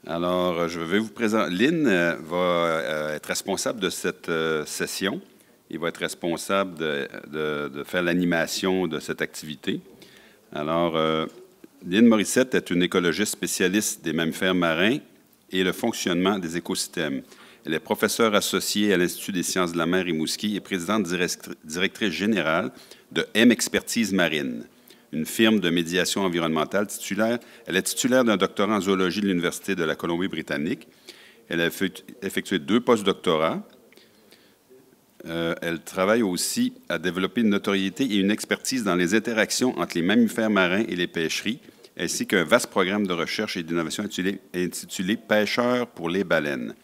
Alors, je vais vous présenter. Lynn va être responsable de cette session. Il va être responsable de faire l'animation de cette activité. Alors, Lynn Morissette est une écologiste spécialiste des mammifères marins et le fonctionnement des écosystèmes. Elle est professeure associée à l'Institut des sciences de la mer Rimouski et présidente directrice générale de M Expertise Marine, une firme de médiation environnementale titulaire. Elle est titulaire d'un doctorat en zoologie de l'Université de la Colombie-Britannique. Elle a effectué 2 post-doctorats. Elle travaille aussi à développer une notoriété et une expertise dans les interactions entre les mammifères marins et les pêcheries, ainsi qu'un vaste programme de recherche et d'innovation intitulé « Pêcheurs pour les baleines »,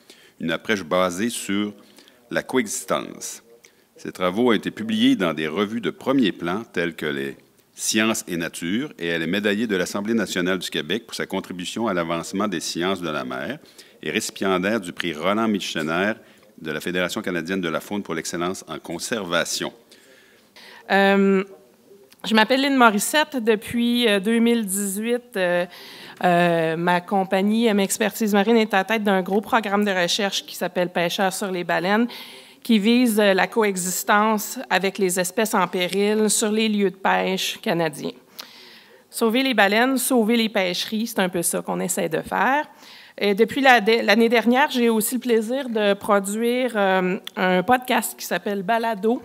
une approche basée sur la coexistence. Ces travaux ont été publiés dans des revues de premier plan telles que les Sciences et Nature, et elle est médaillée de l'Assemblée nationale du Québec pour sa contribution à l'avancement des sciences de la mer et récipiendaire du prix Roland Michener de la Fédération canadienne de la faune pour l'excellence en conservation. Je m'appelle Lynn Morissette. Depuis 2018, ma compagnie M Expertise Marine est à la tête d'un gros programme de recherche qui s'appelle Pêcheurs sur les baleines, qui vise la coexistence avec les espèces en péril sur les lieux de pêche canadiens. Sauver les baleines, sauver les pêcheries, c'est un peu ça qu'on essaie de faire. Et depuis l'année dernière, j'ai aussi le plaisir de produire un podcast qui s'appelle Balado,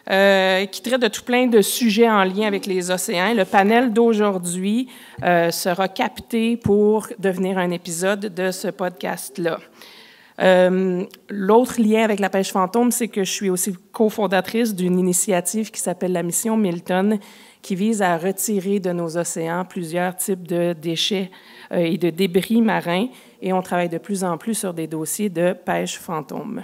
qui traite de tout plein de sujets en lien avec les océans. Le panel d'aujourd'hui sera capté pour devenir un épisode de ce podcast-là. L'autre lien avec la pêche fantôme, c'est que je suis aussi cofondatrice d'une initiative qui s'appelle la Mission Milton, qui vise à retirer de nos océans plusieurs types de déchets et de débris marins, et on travaille de plus en plus sur des dossiers de pêche fantôme.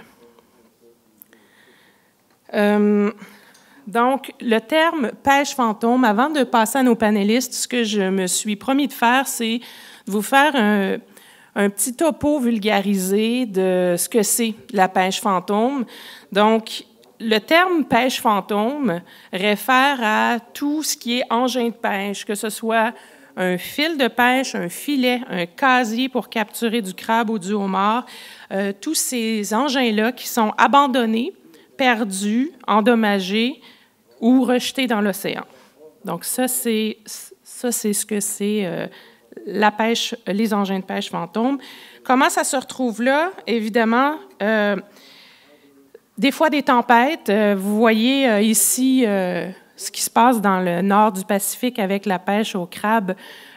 Donc, le terme pêche fantôme, avant de passer à nos panélistes, ce que je me suis promis de faire, c'est de vous faire un petit topo vulgarisé de ce que c'est la pêche fantôme. Donc, le terme pêche fantôme réfère à tout ce qui est engin de pêche, que ce soit un fil de pêche, un filet, un casier pour capturer du crabe ou du homard, tous ces engins-là qui sont abandonnés, perdus, endommagés ou rejetés dans l'océan. Donc, ça, c'est ce que c'est la pêche, les engins de pêche fantômes. Comment ça se retrouve là? Évidemment, des fois des tempêtes. Vous voyez ici ce qui se passe dans le nord du Pacifique avec la pêche au crabe.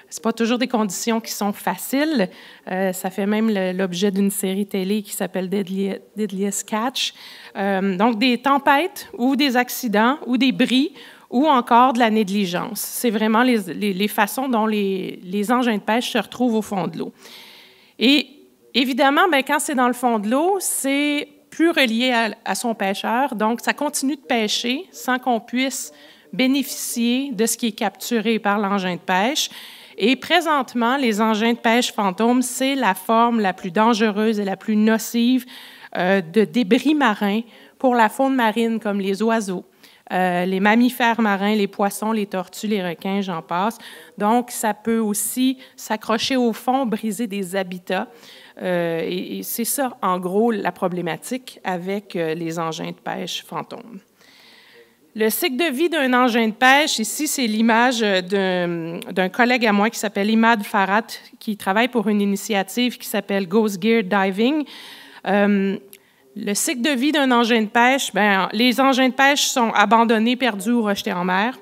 Ce pas toujours des conditions qui sont faciles. Ça fait même l'objet d'une série télé qui s'appelle Deadliest Catch. Donc, des tempêtes ou des accidents ou des bris ou encore de la négligence. C'est vraiment les façons dont les engins de pêche se retrouvent au fond de l'eau. Et évidemment, bien, quand c'est dans le fond de l'eau, c'est plus relié à son pêcheur. Donc, ça continue de pêcher sans qu'on puisse bénéficier de ce qui est capturé par l'engin de pêche. Et présentement, les engins de pêche fantômes, c'est la forme la plus dangereuse et la plus nocive de débris marins pour la faune marine, comme les oiseaux, les mammifères marins, les poissons, les tortues, les requins, j'en passe. Donc, ça peut aussi s'accrocher au fond, briser des habitats. Et c'est ça, en gros, la problématique avec les engins de pêche fantômes. Le cycle de vie d'un engin de pêche, ici, c'est l'image d'un collègue à moi qui s'appelle Imad Farhat, qui travaille pour une initiative qui s'appelle Ghost Gear Diving. Le cycle de vie d'un engin de pêche, bien, les engins de pêche sont abandonnés, perdus ou rejetés en mer.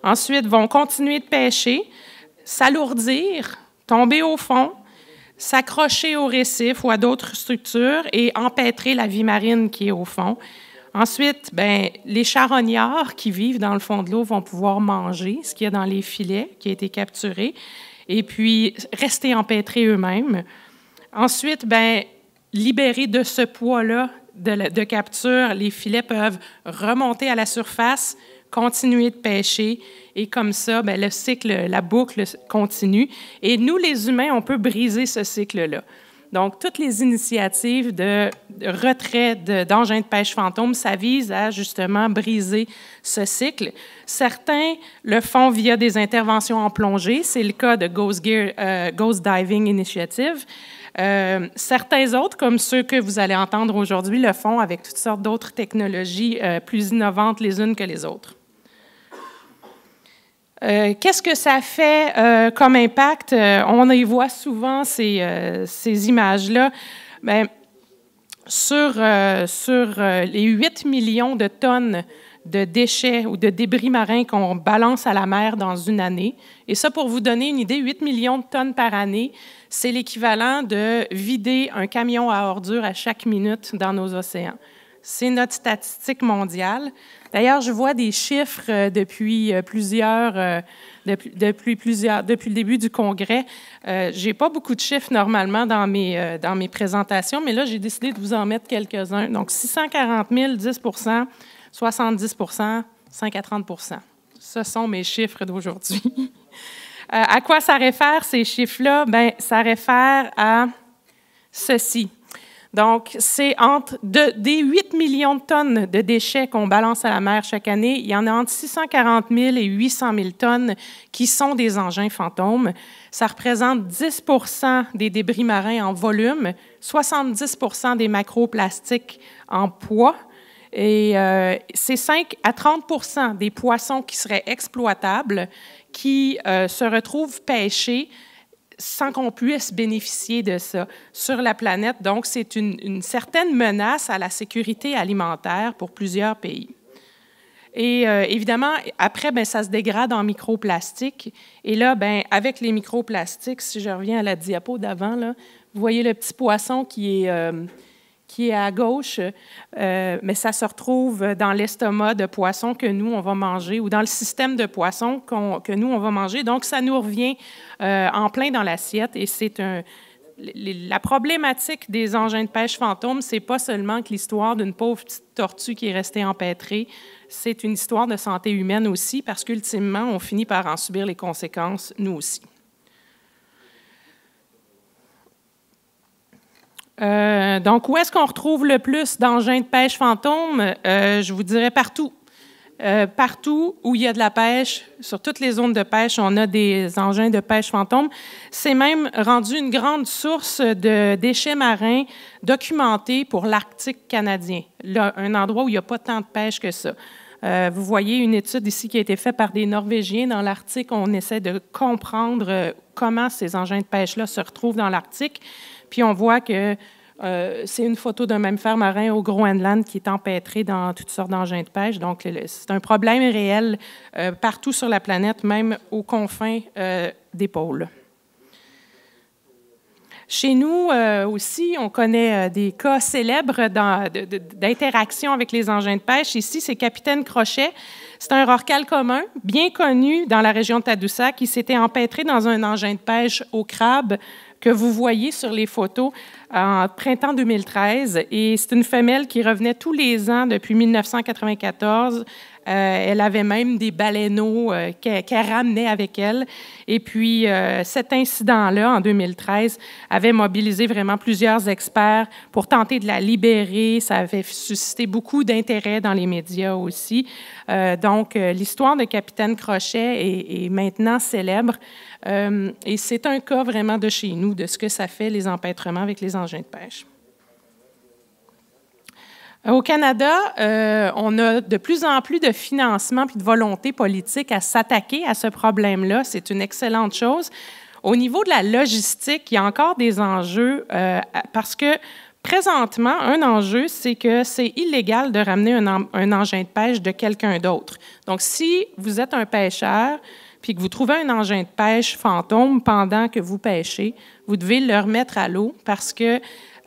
Ensuite, vont continuer de pêcher, s'alourdir, tomber au fond, s'accrocher au récif ou à d'autres structures et empêtrer la vie marine qui est au fond. Ensuite, bien, les charognards qui vivent dans le fond de l'eau vont pouvoir manger ce qu'il y a dans les filets qui a été capturé et puis rester empêtrés eux-mêmes. Ensuite, bien, libérés de ce poids-là de capture, les filets peuvent remonter à la surface, continuer de pêcher et comme ça, bien, le cycle, la boucle continue. Et nous, les humains, on peut briser ce cycle-là. Donc, toutes les initiatives de retrait d'engins de pêche fantômes, ça vise à justement briser ce cycle. Certains le font via des interventions en plongée. C'est le cas de Ghost Diving Initiative. Certains autres, comme ceux que vous allez entendre aujourd'hui, le font avec toutes sortes d'autres technologies plus innovantes les unes que les autres. Qu'est-ce que ça fait comme impact? On y voit souvent ces images-là. Bien, sur les 8 millions de tonnes de déchets ou de débris marins qu'on balance à la mer dans une année, et ça, pour vous donner une idée, 8 millions de tonnes par année, c'est l'équivalent de vider un camion à ordures à chaque minute dans nos océans. C'est notre statistique mondiale. D'ailleurs, je vois des chiffres depuis le début du congrès. Je n'ai pas beaucoup de chiffres normalement dans mes présentations, mais là, j'ai décidé de vous en mettre quelques-uns. Donc, 640 000, 10 70 5 à 30 Ce sont mes chiffres d'aujourd'hui. À quoi ça réfère, ces chiffres-là? Bien, ça réfère à ceci. Donc, c'est des 8 millions de tonnes de déchets qu'on balance à la mer chaque année, il y en a entre 640 000 et 800 000 tonnes qui sont des engins fantômes. Ça représente 10 des débris marins en volume, 70 des macroplastiques en poids, et c'est 5 à 30 des poissons qui seraient exploitables qui se retrouvent pêchés sans qu'on puisse bénéficier de ça sur la planète. Donc, c'est une certaine menace à la sécurité alimentaire pour plusieurs pays. Et évidemment, après, bien, ça se dégrade en microplastiques. Et là, bien, avec les microplastiques, si je reviens à la diapo d'avant, là, vous voyez le petit poisson qui est à gauche, mais ça se retrouve dans l'estomac de poisson que nous, on va manger, ou dans le système de poissons que nous, on va manger. Donc, ça nous revient en plein dans l'assiette. Et c'est la problématique des engins de pêche fantômes, c'est pas seulement que l'histoire d'une pauvre petite tortue qui est restée empêtrée, c'est une histoire de santé humaine aussi, parce qu'ultimement, on finit par en subir les conséquences, nous aussi. Donc, où est-ce qu'on retrouve le plus d'engins de pêche fantômes? Je vous dirais partout. Partout où il y a de la pêche, sur toutes les zones de pêche, on a des engins de pêche fantômes. C'est même rendu une grande source de déchets marins documentés pour l'Arctique canadien, là, un endroit où il n'y a pas tant de pêche que ça. Vous voyez une étude ici qui a été faite par des Norvégiens dans l'Arctique. On essaie de comprendre comment ces engins de pêche-là se retrouvent dans l'Arctique. Puis on voit que c'est une photo d'un mammifère marin au Groenland qui est empêtré dans toutes sortes d'engins de pêche. Donc, c'est un problème réel partout sur la planète, même aux confins des pôles. Chez nous aussi, on connaît des cas célèbres d'interaction avec les engins de pêche. Ici, c'est Capitaine Crochet. C'est un rorqual commun, bien connu dans la région de Tadoussac, qui s'était empêtré dans un engin de pêche au crabe que vous voyez sur les photos en printemps 2013. Et c'est une femelle qui revenait tous les ans depuis 1994. Elle avait même des baleineaux qu'elle ramenait avec elle. Et puis, cet incident-là, en 2013, avait mobilisé vraiment plusieurs experts pour tenter de la libérer. Ça avait suscité beaucoup d'intérêt dans les médias aussi. Donc, l'histoire de Capitaine Crochet est maintenant célèbre. Et c'est un cas vraiment de chez nous, de ce que ça fait, les empêtrements avec les engins de pêche. Au Canada, on a de plus en plus de financement et de volonté politique à s'attaquer à ce problème-là. C'est une excellente chose. Au niveau de la logistique, il y a encore des enjeux parce que présentement, un enjeu, c'est que c'est illégal de ramener un engin de pêche de quelqu'un d'autre. Donc, si vous êtes un pêcheur puis que vous trouvez un engin de pêche fantôme pendant que vous pêchez, vous devez le remettre à l'eau parce que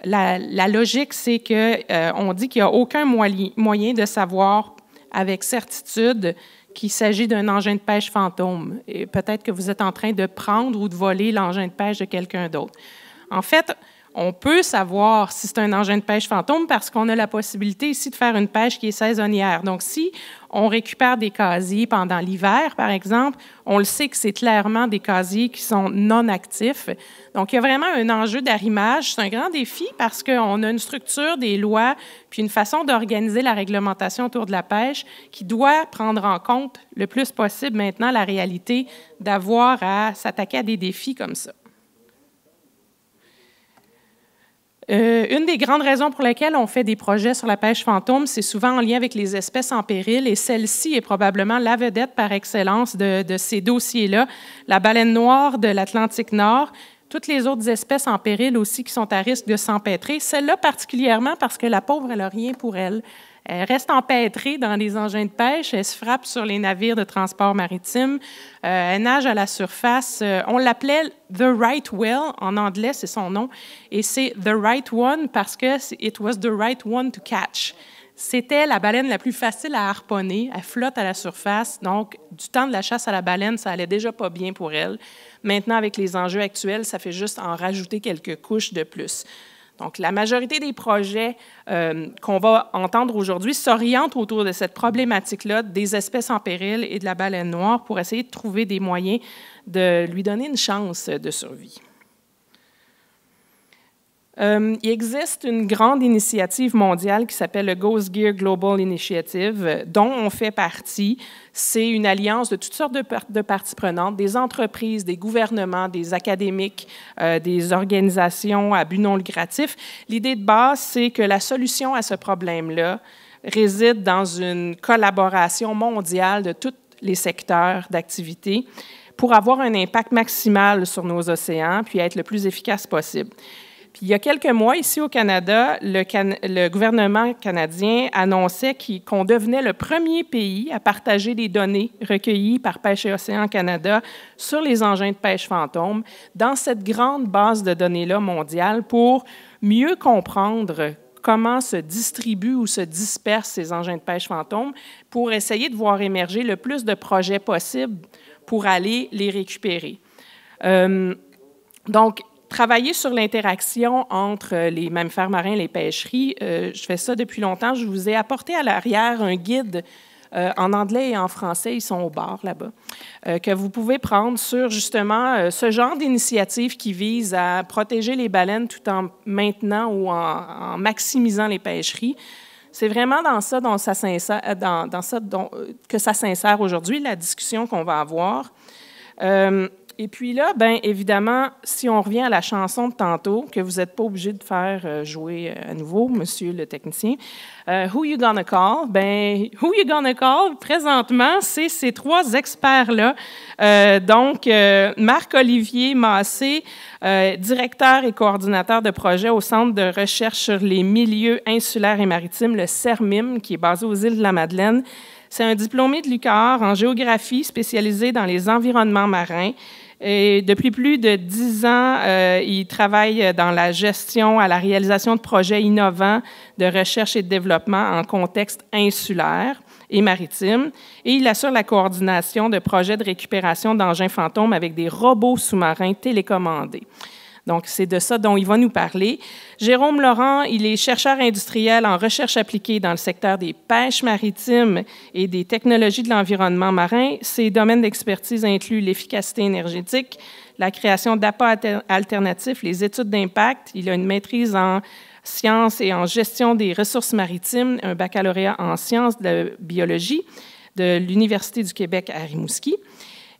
la logique, c'est qu'on dit qu'il n'y a aucun moyen de savoir avec certitude qu'il s'agit d'un engin de pêche fantôme. Et peut-être que vous êtes en train de prendre ou de voler l'engin de pêche de quelqu'un d'autre. En fait, on peut savoir si c'est un engin de pêche fantôme parce qu'on a la possibilité ici de faire une pêche qui est saisonnière. Donc, si on récupère des casiers pendant l'hiver, par exemple, on le sait que c'est clairement des casiers qui sont non actifs. Donc, il y a vraiment un enjeu d'arrimage. C'est un grand défi parce qu'on a une structure, des lois, puis une façon d'organiser la réglementation autour de la pêche qui doit prendre en compte le plus possible maintenant la réalité d'avoir à s'attaquer à des défis comme ça. Une des grandes raisons pour lesquelles on fait des projets sur la pêche fantôme, c'est souvent en lien avec les espèces en péril, et celle-ci est probablement la vedette par excellence de ces dossiers-là. La baleine noire de l'Atlantique Nord, toutes les autres espèces en péril aussi qui sont à risque de s'empêtrer, celle-là particulièrement parce que la pauvre, elle n'a rien pour elle. Elle reste empêtrée dans les engins de pêche, elle se frappe sur les navires de transport maritime, elle nage à la surface. On l'appelait « The Right Whale » en anglais, c'est son nom, et c'est « The Right One » parce que « it was the right one to catch ». C'était la baleine la plus facile à harponner, elle flotte à la surface, donc du temps de la chasse à la baleine, ça allait déjà pas bien pour elle. Maintenant, avec les enjeux actuels, ça fait juste en rajouter quelques couches de plus. Donc, la majorité des projets qu'on va entendre aujourd'hui s'orientent autour de cette problématique-là des espèces en péril et de la baleine noire pour essayer de trouver des moyens de lui donner une chance de survie. Il existe une grande initiative mondiale qui s'appelle le Ghost Gear Global Initiative, dont on fait partie. C'est une alliance de toutes sortes de parties prenantes, des entreprises, des gouvernements, des académiques, des organisations à but non lucratif. L'idée de base, c'est que la solution à ce problème-là réside dans une collaboration mondiale de tous les secteurs d'activité pour avoir un impact maximal sur nos océans puis être le plus efficace possible. Puis, il y a quelques mois, ici au Canada, le gouvernement canadien annonçait qu'on devenait le premier pays à partager des données recueillies par Pêche et Océan Canada sur les engins de pêche fantômes dans cette grande base de données-là mondiale pour mieux comprendre comment se distribuent ou se dispersent ces engins de pêche fantômes pour essayer de voir émerger le plus de projets possibles pour aller les récupérer. Donc, travailler sur l'interaction entre les mammifères marins et les pêcheries, je fais ça depuis longtemps. Je vous ai apporté à l'arrière un guide en anglais et en français, ils sont au bar là-bas, que vous pouvez prendre sur justement ce genre d'initiative qui vise à protéger les baleines tout en maintenant ou en maximisant les pêcheries. C'est vraiment dans ça, que ça s'insère aujourd'hui, la discussion qu'on va avoir. Et puis là, bien évidemment, si on revient à la chanson de tantôt, que vous n'êtes pas obligé de faire jouer à nouveau, monsieur le technicien, Who You Gonna Call? Bien, Who You Gonna Call, présentement, c'est ces trois experts-là. Donc, Marc-Olivier Massé, directeur et coordinateur de projet au Centre de recherche sur les milieux insulaires et maritimes, le CERMIM, qui est basé aux îles de la Madeleine. C'est un diplômé de l'UQAR en géographie spécialisé dans les environnements marins. Et depuis plus de 10 ans, il travaille dans la gestion, à la réalisation de projets innovants de recherche et de développement en contexte insulaire et maritime. Et il assure la coordination de projets de récupération d'engins fantômes avec des robots sous-marins télécommandés. Donc, c'est de ça dont il va nous parler. Jérôme Laurent, il est chercheur industriel en recherche appliquée dans le secteur des pêches maritimes et des technologies de l'environnement marin. Ses domaines d'expertise incluent l'efficacité énergétique, la création d'appâts alternatifs, les études d'impact. Il a une maîtrise en sciences et en gestion des ressources maritimes, un baccalauréat en sciences de biologie de l'Université du Québec à Rimouski.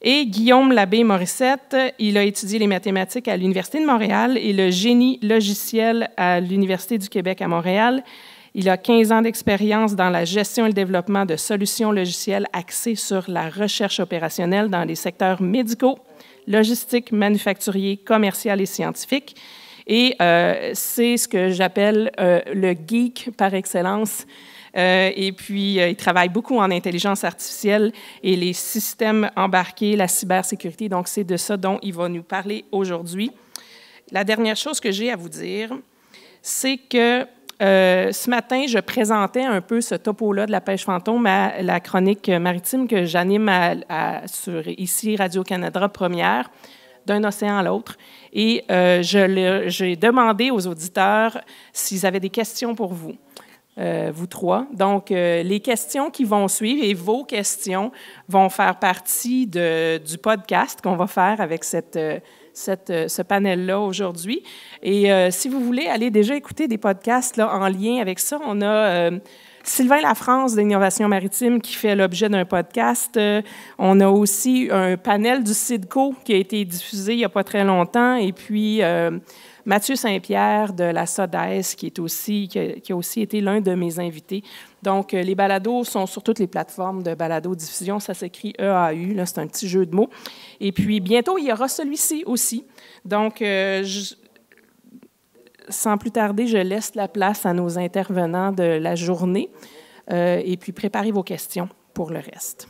Et Guillaume Labbé-Morissette, il a étudié les mathématiques à l'Université de Montréal et le génie logiciel à l'Université du Québec à Montréal. Il a 15 ans d'expérience dans la gestion et le développement de solutions logicielles axées sur la recherche opérationnelle dans les secteurs médicaux, logistiques, manufacturiers, commercial et scientifiques. Et c'est ce que j'appelle le geek par excellence. Et puis, il travaille beaucoup en intelligence artificielle et les systèmes embarqués, la cybersécurité. Donc, c'est de ça dont il va nous parler aujourd'hui. La dernière chose que j'ai à vous dire, c'est que ce matin, je présentais un peu ce topo-là de la pêche fantôme à la chronique maritime que j'anime sur ici Radio-Canada Première, d'un océan à l'autre. Et j'ai demandé aux auditeurs s'ils avaient des questions pour vous. Vous trois. Donc, les questions qui vont suivre et vos questions vont faire partie du podcast qu'on va faire avec ce panel-là aujourd'hui. Et si vous voulez aller déjà écouter des podcasts là, en lien avec ça, on a Sylvain Lafrance d'Innovation maritime qui fait l'objet d'un podcast. On a aussi un panel du CIDCO qui a été diffusé il n'y a pas très longtemps. Et puis, Mathieu Saint-Pierre de la SODES, qui a aussi été l'un de mes invités. Donc, les balados sont sur toutes les plateformes de balado-diffusion. Ça s'écrit EAU, c'est un petit jeu de mots. Et puis, bientôt, il y aura celui-ci aussi. Donc, sans plus tarder, je laisse la place à nos intervenants de la journée. Et puis, préparez vos questions pour le reste.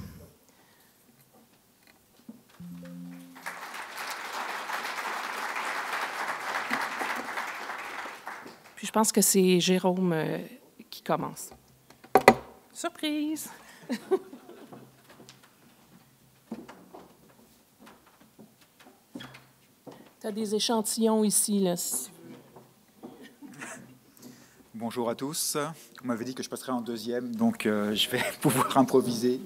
Puis, je pense que c'est Jérôme qui commence. Surprise! Tu as des échantillons ici, là. Bonjour à tous. On m'avait dit que je passerais en deuxième, donc je vais pouvoir improviser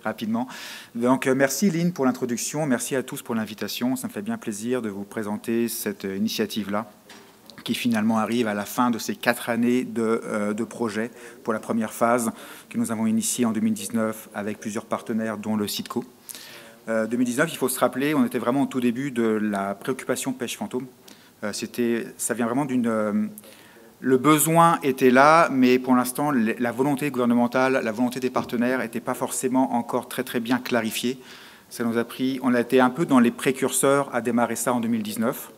rapidement. Donc merci Lynn pour l'introduction, merci à tous pour l'invitation. Ça me fait bien plaisir de vous présenter cette initiative-là, qui finalement arrive à la fin de ces 4 années de projet pour la première phase que nous avons initiée en 2019 avec plusieurs partenaires, dont le CITCO. 2019, il faut se rappeler, on était vraiment au tout début de la préoccupation pêche fantôme. Ça vient vraiment le besoin était là, mais pour l'instant, la volonté gouvernementale, la volonté des partenaires n'était pas forcément encore très très bien clarifiée. Ça nous a pris, on a été un peu dans les précurseurs à démarrer ça en 2019.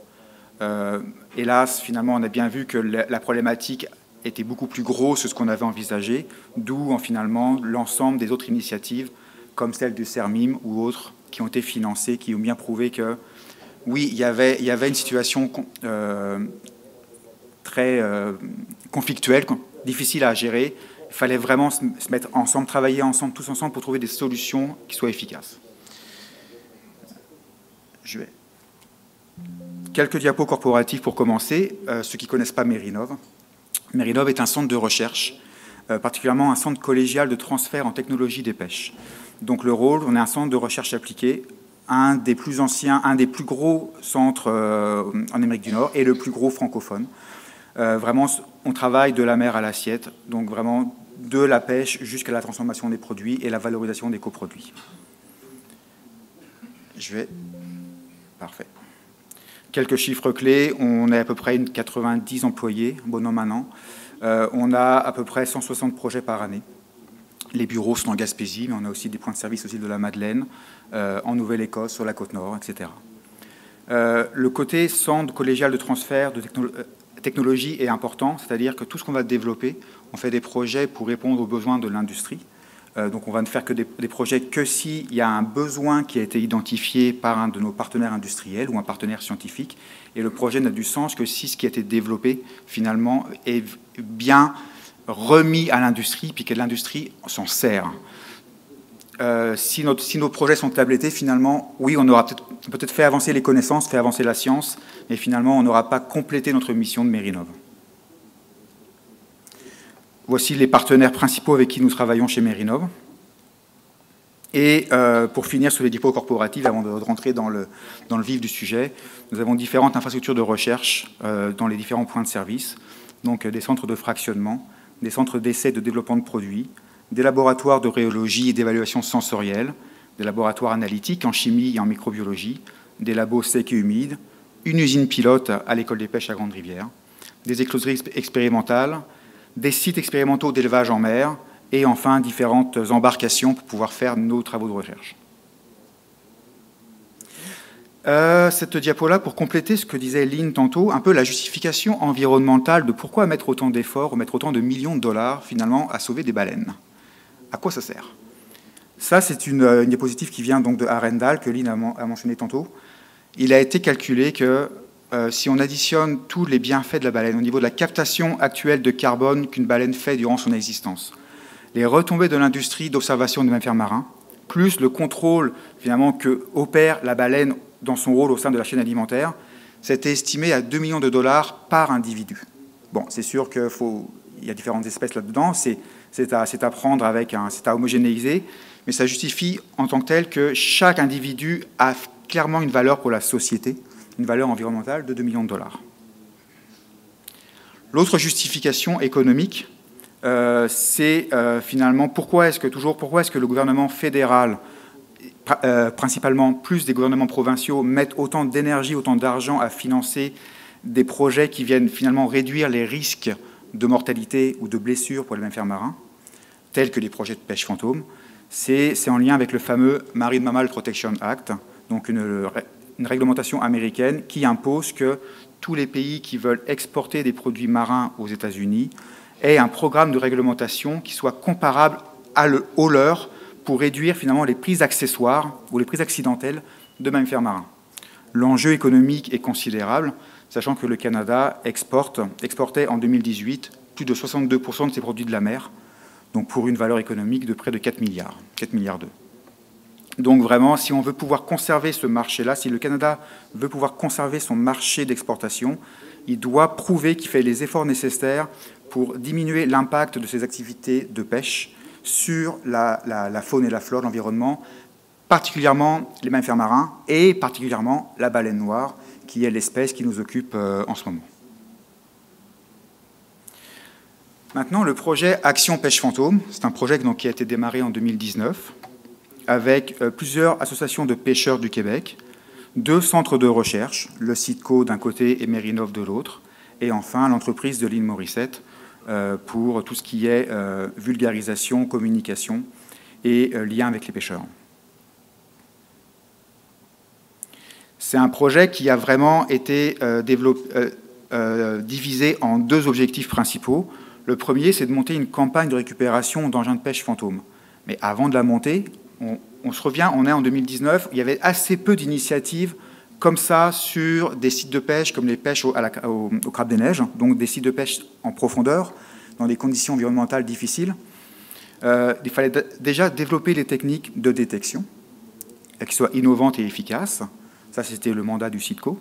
Hélas, finalement, on a bien vu que la problématique était beaucoup plus grosse que ce qu'on avait envisagé, d'où finalement l'ensemble des autres initiatives, comme celle du CERMIM ou autres, qui ont été financées, qui ont bien prouvé que, oui, il y avait une situation très conflictuelle, difficile à gérer. Il fallait vraiment se mettre ensemble, travailler ensemble, tous ensemble, pour trouver des solutions qui soient efficaces. Quelques diapos corporatifs pour commencer. Ceux qui ne connaissent pas Mérinov. Mérinov est un centre de recherche, particulièrement un centre collégial de transfert en technologie des pêches. Donc le rôle, on est un centre de recherche appliquée, un des plus anciens, un des plus gros centres en Amérique du Nord et le plus gros francophone. Vraiment, on travaille de la mer à l'assiette, donc vraiment de la pêche jusqu'à la transformation des produits et la valorisation des coproduits. Parfait. Quelques chiffres clés, on est à peu près 90 employés, bon an, maintenant. On a à peu près 160 projets par année. Les bureaux sont en Gaspésie, mais on a aussi des points de service aux îles de la Madeleine, en Nouvelle-Écosse, sur la Côte-Nord, etc. Le côté centre collégial de transfert de technologie est important, c'est-à-dire que tout ce qu'on va développer, on fait des projets pour répondre aux besoins de l'industrie. Donc on va ne faire que des projets que s'il y a un besoin qui a été identifié par un de nos partenaires industriels ou un partenaire scientifique. Et le projet n'a du sens que si ce qui a été développé, finalement, est bien remis à l'industrie, puis que l'industrie s'en sert. Si nos projets sont tablettés, finalement, oui, on aura peut-être fait avancer les connaissances, fait avancer la science, mais finalement, on n'aura pas complété notre mission de Mérinov. Voici les partenaires principaux avec qui nous travaillons chez Mérinov. Et pour finir sur les diapos corporatives, avant de rentrer dans le vif du sujet, nous avons différentes infrastructures de recherche dans les différents points de service, donc des centres de fractionnement, des centres d'essai et de développement de produits, des laboratoires de rhéologie et d'évaluation sensorielle, des laboratoires analytiques en chimie et en microbiologie, des labos secs et humides, une usine pilote à l'école des pêches à Grande-Rivière, des écloseries expérimentales, des sites expérimentaux d'élevage en mer et enfin différentes embarcations pour pouvoir faire nos travaux de recherche. Cette diapo-là, pour compléter ce que disait Lynn tantôt, un peu la justification environnementale de pourquoi mettre autant d'efforts, mettre autant de millions de dollars finalement à sauver des baleines. À quoi ça sert? Ça, c'est une diapositive qui vient donc de Arendal, que Lynn a mentionné tantôt. Il a été calculé que si on additionne tous les bienfaits de la baleine au niveau de la captation actuelle de carbone qu'une baleine fait durant son existence, les retombées de l'industrie d'observation des mammifères marins, plus le contrôle finalement que opère la baleine dans son rôle au sein de la chaîne alimentaire, c'était estimé à 2 millions de dollars par individu. Bon, c'est sûr qu'il y a différentes espèces là-dedans, c'est à prendre c'est à homogénéiser, mais ça justifie en tant que tel que chaque individu a clairement une valeur pour la société, une valeur environnementale de 2 millions de dollars. L'autre justification économique, c'est finalement pourquoi est-ce que le gouvernement fédéral, principalement plus des gouvernements provinciaux, mettent autant d'énergie, autant d'argent à financer des projets qui viennent finalement réduire les risques de mortalité ou de blessures pour les mammifères marins, tels que les projets de pêche fantôme. C'est en lien avec le fameux Marine Mammal Protection Act, donc une réglementation américaine qui impose que tous les pays qui veulent exporter des produits marins aux États-Unis aient un programme de réglementation qui soit comparable au leur pour réduire finalement les prises accessoires ou les prises accidentelles de mammifères marins. L'enjeu économique est considérable, sachant que le Canada exportait en 2018 plus de 62% de ses produits de la mer, donc pour une valeur économique de près de 4 milliards, 4 milliards d'euros. Donc vraiment, si on veut pouvoir conserver ce marché-là, si le Canada veut pouvoir conserver son marché d'exportation, il doit prouver qu'il fait les efforts nécessaires pour diminuer l'impact de ses activités de pêche sur la faune et la flore, l'environnement, particulièrement les mammifères marins et particulièrement la baleine noire, qui est l'espèce qui nous occupe en ce moment. Maintenant, le projet Action Pêche Fantôme, c'est un projet qui a été démarré en 2019 avec plusieurs associations de pêcheurs du Québec, 2 centres de recherche, le CITCO d'un côté et Mérinov de l'autre, et enfin l'entreprise de Lynn Morissette pour tout ce qui est vulgarisation, communication et lien avec les pêcheurs. C'est un projet qui a vraiment été divisé en 2 objectifs principaux. Le premier, c'est de monter une campagne de récupération d'engins de pêche fantômes. Mais avant de la monter, on se revient, on est en 2019, il y avait assez peu d'initiatives comme ça sur des sites de pêche comme les pêches au crabe des neiges, donc des sites de pêche en profondeur, dans des conditions environnementales difficiles. Il fallait déjà développer les techniques de détection, qui soient innovantes et efficaces. Ça, c'était le mandat du CITCO.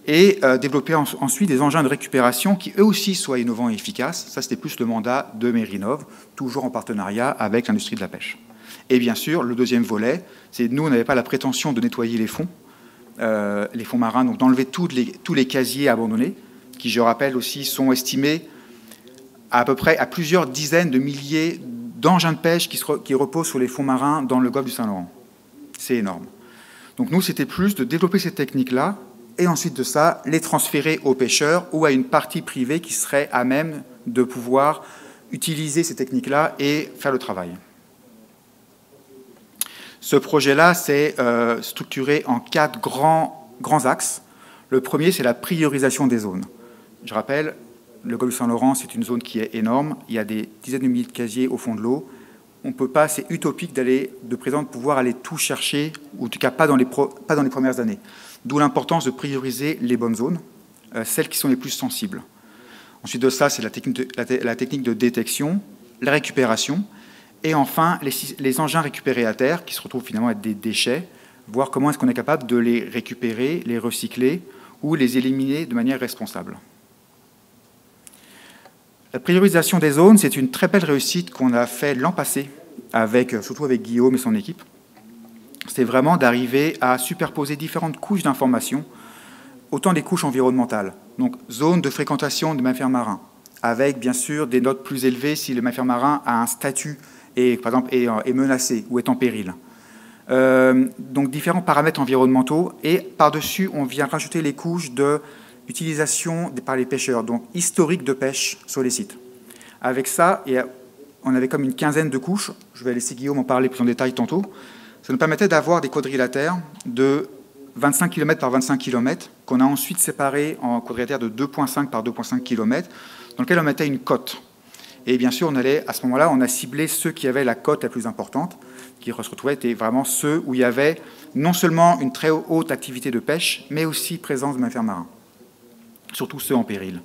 Et développer ensuite des engins de récupération qui, eux aussi, soient innovants et efficaces. Ça, c'était plus le mandat de Mérinov, toujours en partenariat avec l'industrie de la pêche. Et bien sûr, le deuxième volet, c'est nous, on n'avait pas la prétention de nettoyer les fonds marins, donc d'enlever tous les casiers abandonnés, qui, je rappelle aussi, sont estimés à peu près à plusieurs dizaines de milliers d'engins de pêche qui reposent sur les fonds marins dans le golfe du Saint-Laurent. C'est énorme. Donc nous, c'était plus de développer ces techniques-là, et ensuite de ça, les transférer aux pêcheurs ou à une partie privée qui serait à même de pouvoir utiliser ces techniques-là et faire le travail. Ce projet-là, c'est structuré en 4 grands axes. Le premier, c'est la priorisation des zones. Je rappelle, le golfe du Saint-Laurent, c'est une zone qui est énorme. Il y a des dizaines de milliers de casiers au fond de l'eau. On ne peut pas, c'est utopique de pouvoir aller tout chercher, ou en tout cas pas dans les premières années. D'où l'importance de prioriser les bonnes zones, celles qui sont les plus sensibles. Ensuite de ça, c'est la technique de détection, la récupération, et enfin les engins récupérés à terre, qui se retrouvent finalement à être des déchets, voir comment est-ce qu'on est capable de les récupérer, les recycler, ou les éliminer de manière responsable. La priorisation des zones, c'est une très belle réussite qu'on a fait l'an passé, surtout avec Guillaume et son équipe. C'est vraiment d'arriver à superposer différentes couches d'informations, autant des couches environnementales, donc zone de fréquentation des mammifères marins, avec bien sûr des notes plus élevées si le mammifère marin a un statut et par exemple est menacé ou est en péril. Donc différents paramètres environnementaux, et par-dessus on vient rajouter les couches de utilisation par les pêcheurs, donc historique de pêche sur les sites. Avec ça, on avait comme une quinzaine de couches, je vais laisser Guillaume en parler plus en détail tantôt. Ça nous permettait d'avoir des quadrilatères de 25 km par 25 km, qu'on a ensuite séparés en quadrilatères de 2,5 par 2,5 km, dans lequel on mettait une cote. Et bien sûr, à ce moment-là, on a ciblé ceux qui avaient la cote la plus importante, qui se retrouvaient étaient vraiment ceux où il y avait non seulement une très haute activité de pêche, mais aussi présence de mammifères marins, surtout ceux en péril.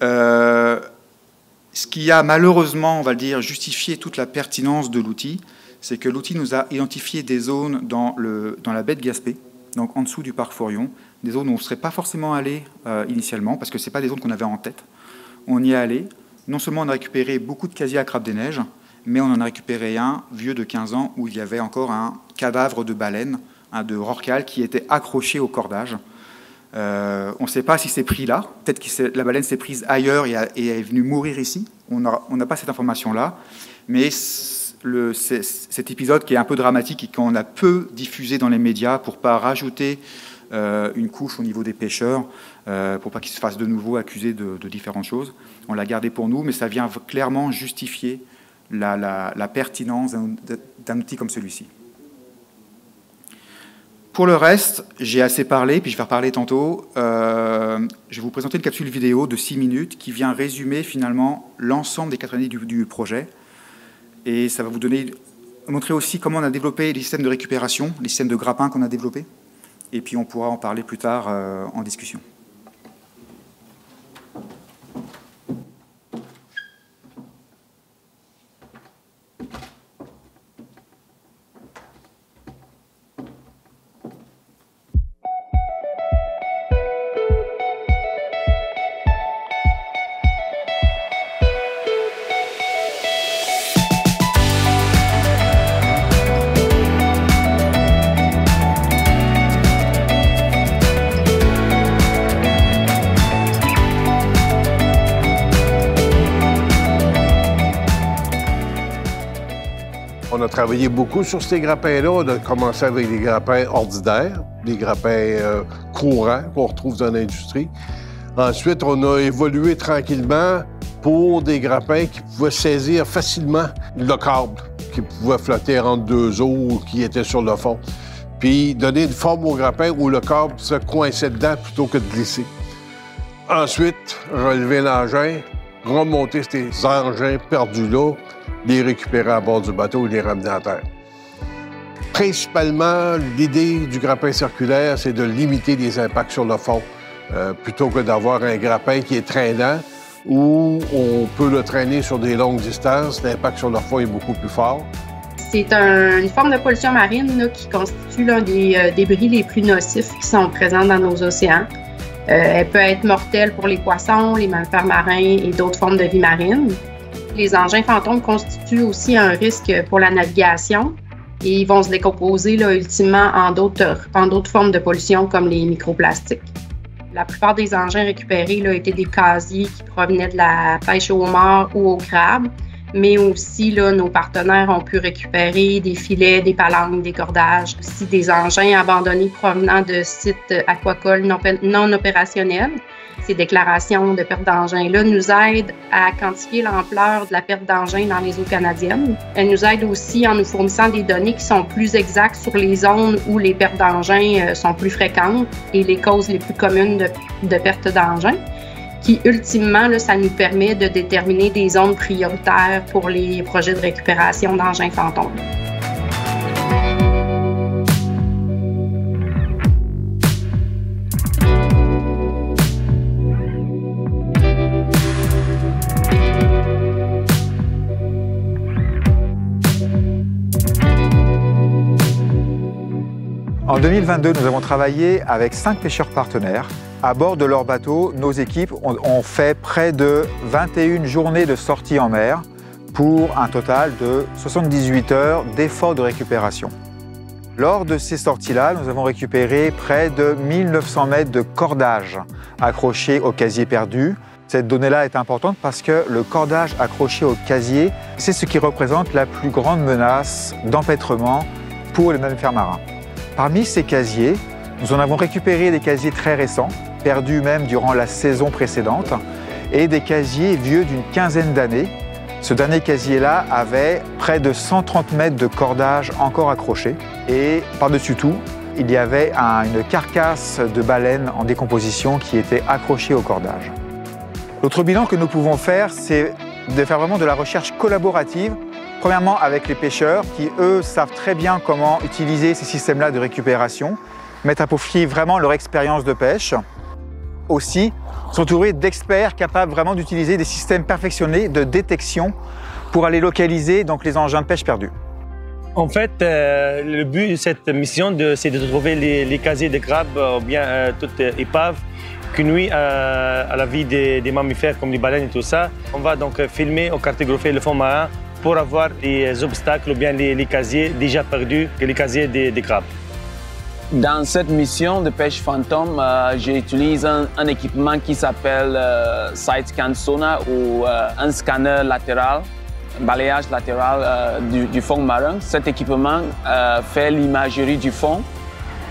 Ce qui a malheureusement, on va le dire, justifié toute la pertinence de l'outil, c'est que l'outil nous a identifié des zones dans la baie de Gaspé, donc en dessous du parc Forion, des zones où on ne serait pas forcément allé initialement, parce que ce n'est pas des zones qu'on avait en tête. On y est allé. Non seulement on a récupéré beaucoup de casiers à crabe des neiges, mais on en a récupéré un vieux de 15 ans où il y avait encore un cadavre de baleine, de rorqual, qui était accroché au cordage. On ne sait pas si c'est pris là. Peut-être que la baleine s'est prise ailleurs et est venue mourir ici. On n'a pas cette information-là. Mais cet épisode qui est un peu dramatique et qu'on a peu diffusé dans les médias pour ne pas rajouter une couche au niveau des pêcheurs pour pas qu'ils se fassent de nouveau accuser de différentes choses. On l'a gardé pour nous, mais ça vient clairement justifier la pertinence d'un outil comme celui-ci. Pour le reste, j'ai assez parlé, puis je vais reparler tantôt. Je vais vous présenter une capsule vidéo de 6 minutes qui vient résumer finalement l'ensemble des 4 années du projet. Et ça va vous montrer aussi comment on a développé les systèmes de récupération, les systèmes de grappins qu'on a développés. Et puis on pourra en parler plus tard en discussion. On a travaillé beaucoup sur ces grappins-là. On a commencé avec des grappins ordinaires, des grappins courants qu'on retrouve dans l'industrie. Ensuite, on a évolué tranquillement pour des grappins qui pouvaient saisir facilement le câble, qui pouvaient flotter entre deux eaux qui étaient sur le fond, puis donner une forme au grappin où le câble se coinçait dedans plutôt que de glisser. Ensuite, relever l'engin, remonter ces engins perdus-là, les récupérer à bord du bateau et les ramener à terre. Principalement, l'idée du grappin circulaire, c'est de limiter les impacts sur le fond, plutôt que d'avoir un grappin qui est traînant, où on peut le traîner sur des longues distances, l'impact sur le fond est beaucoup plus fort. C'est une forme de pollution marine là, qui constitue l'un des débris les plus nocifs qui sont présents dans nos océans. Elle peut être mortelle pour les poissons, les mammifères marins et d'autres formes de vie marine. Les engins fantômes constituent aussi un risque pour la navigation et ils vont se décomposer là, ultimement en d'autres formes de pollution comme les microplastiques. La plupart des engins récupérés là, étaient des casiers qui provenaient de la pêche au homard ou au crabe, mais aussi là, nos partenaires ont pu récupérer des filets, des palanques, des cordages, aussi des engins abandonnés provenant de sites aquacoles non opérationnels. Ces déclarations de perte d'engins-là nous aident à quantifier l'ampleur de la perte d'engins dans les eaux canadiennes. Elles nous aident aussi en nous fournissant des données qui sont plus exactes sur les zones où les pertes d'engins sont plus fréquentes et les causes les plus communes de perte d'engins, qui ultimement, là, ça nous permet de déterminer des zones prioritaires pour les projets de récupération d'engins fantômes. En 2022, nous avons travaillé avec 5 pêcheurs partenaires. À bord de leur bateau, nos équipes ont fait près de 21 journées de sortie en mer pour un total de 78 heures d'efforts de récupération. Lors de ces sorties-là, nous avons récupéré près de 1900 mètres de cordage accrochés au casier perdu. Cette donnée-là est importante parce que le cordage accroché au casier, c'est ce qui représente la plus grande menace d'empêtrement pour les mammifères marins. Parmi ces casiers, nous en avons récupéré des casiers très récents, perdus même durant la saison précédente, et des casiers vieux d'une quinzaine d'années. Ce dernier casier-là avait près de 130 mètres de cordage encore accroché. Et par-dessus tout, il y avait une carcasse de baleine en décomposition qui était accrochée au cordage. L'autre bilan que nous pouvons faire, c'est de faire vraiment de la recherche collaborative. Premièrement, avec les pêcheurs qui, eux, savent très bien comment utiliser ces systèmes-là de récupération, mettre à profit vraiment leur expérience de pêche. Aussi, s'entourer d'experts capables vraiment d'utiliser des systèmes perfectionnés de détection pour aller localiser donc, les engins de pêche perdus. En fait, le but de cette mission, c'est de trouver les casiers de crabes ou bien toute épave qui nuit à la vie des mammifères comme les baleines et tout ça. On va donc filmer ou cartographier le fond marin pour avoir les obstacles ou bien les casiers déjà perdus, les casiers des crabes. Dans cette mission de pêche fantôme, j'utilise un équipement qui s'appelle Side Scan Sonar ou un scanner latéral, balayage latéral du fond marin. Cet équipement fait l'imagerie du fond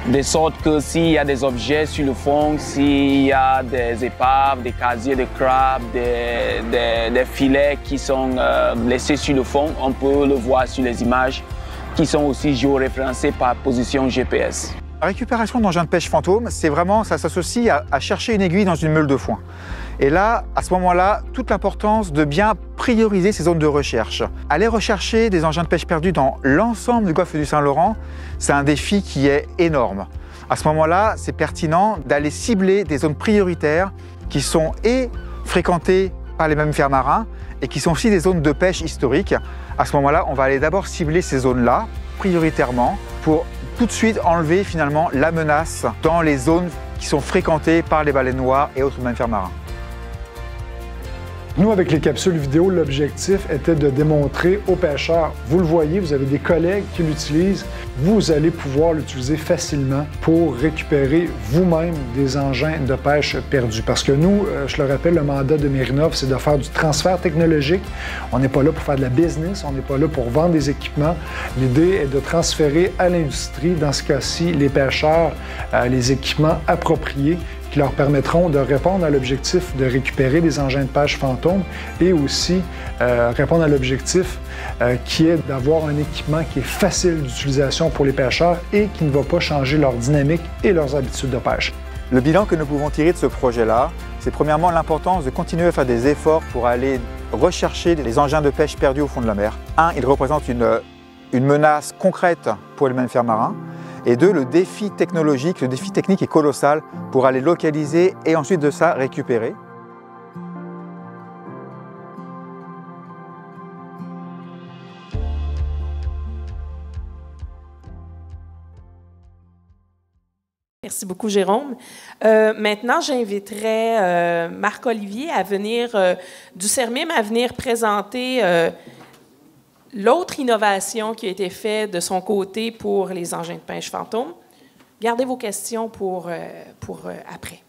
de sorte que s'il y a des objets sur le fond, s'il y a des épaves, des casiers de crabes, des filets qui sont laissés sur le fond, on peut le voir sur les images qui sont aussi géoréférencées par position GPS. La récupération d'engins de pêche fantômes, c'est vraiment, ça s'associe à chercher une aiguille dans une meule de foin. Et là, à ce moment-là, toute l'importance de bien prioriser ces zones de recherche. Aller rechercher des engins de pêche perdus dans l'ensemble du golfe du Saint-Laurent, c'est un défi qui est énorme. À ce moment-là, c'est pertinent d'aller cibler des zones prioritaires qui sont fréquentées par les mammifères marins et qui sont aussi des zones de pêche historiques. À ce moment-là, on va aller d'abord cibler ces zones-là, prioritairement, pour tout de suite enlever finalement la menace dans les zones qui sont fréquentées par les baleines noires et autres mammifères marins. Nous, avec les capsules vidéo, l'objectif était de démontrer aux pêcheurs, vous le voyez, vous avez des collègues qui l'utilisent, vous allez pouvoir l'utiliser facilement pour récupérer vous-même des engins de pêche perdus. Parce que nous, je le rappelle, le mandat de Mérinov, c'est de faire du transfert technologique. On n'est pas là pour faire de la business, on n'est pas là pour vendre des équipements. L'idée est de transférer à l'industrie, dans ce cas-ci, les pêcheurs, les équipements appropriés qui leur permettront de répondre à l'objectif de récupérer des engins de pêche fantômes et aussi répondre à l'objectif qui est d'avoir un équipement qui est facile d'utilisation pour les pêcheurs et qui ne va pas changer leur dynamique et leurs habitudes de pêche. Le bilan que nous pouvons tirer de ce projet-là, c'est premièrement l'importance de continuer à faire des efforts pour aller rechercher les engins de pêche perdus au fond de la mer. Un, ils représentent une menace concrète pour les mammifères marins. Et deux, le défi technologique, le défi technique est colossal pour aller localiser et ensuite de ça récupérer. Merci beaucoup, Jérôme. Maintenant, j'inviterai Marc-Olivier à venir du CERMIM à venir présenter l'autre innovation qui a été faite de son côté pour les engins de pêche fantômes. Gardez vos questions pour après.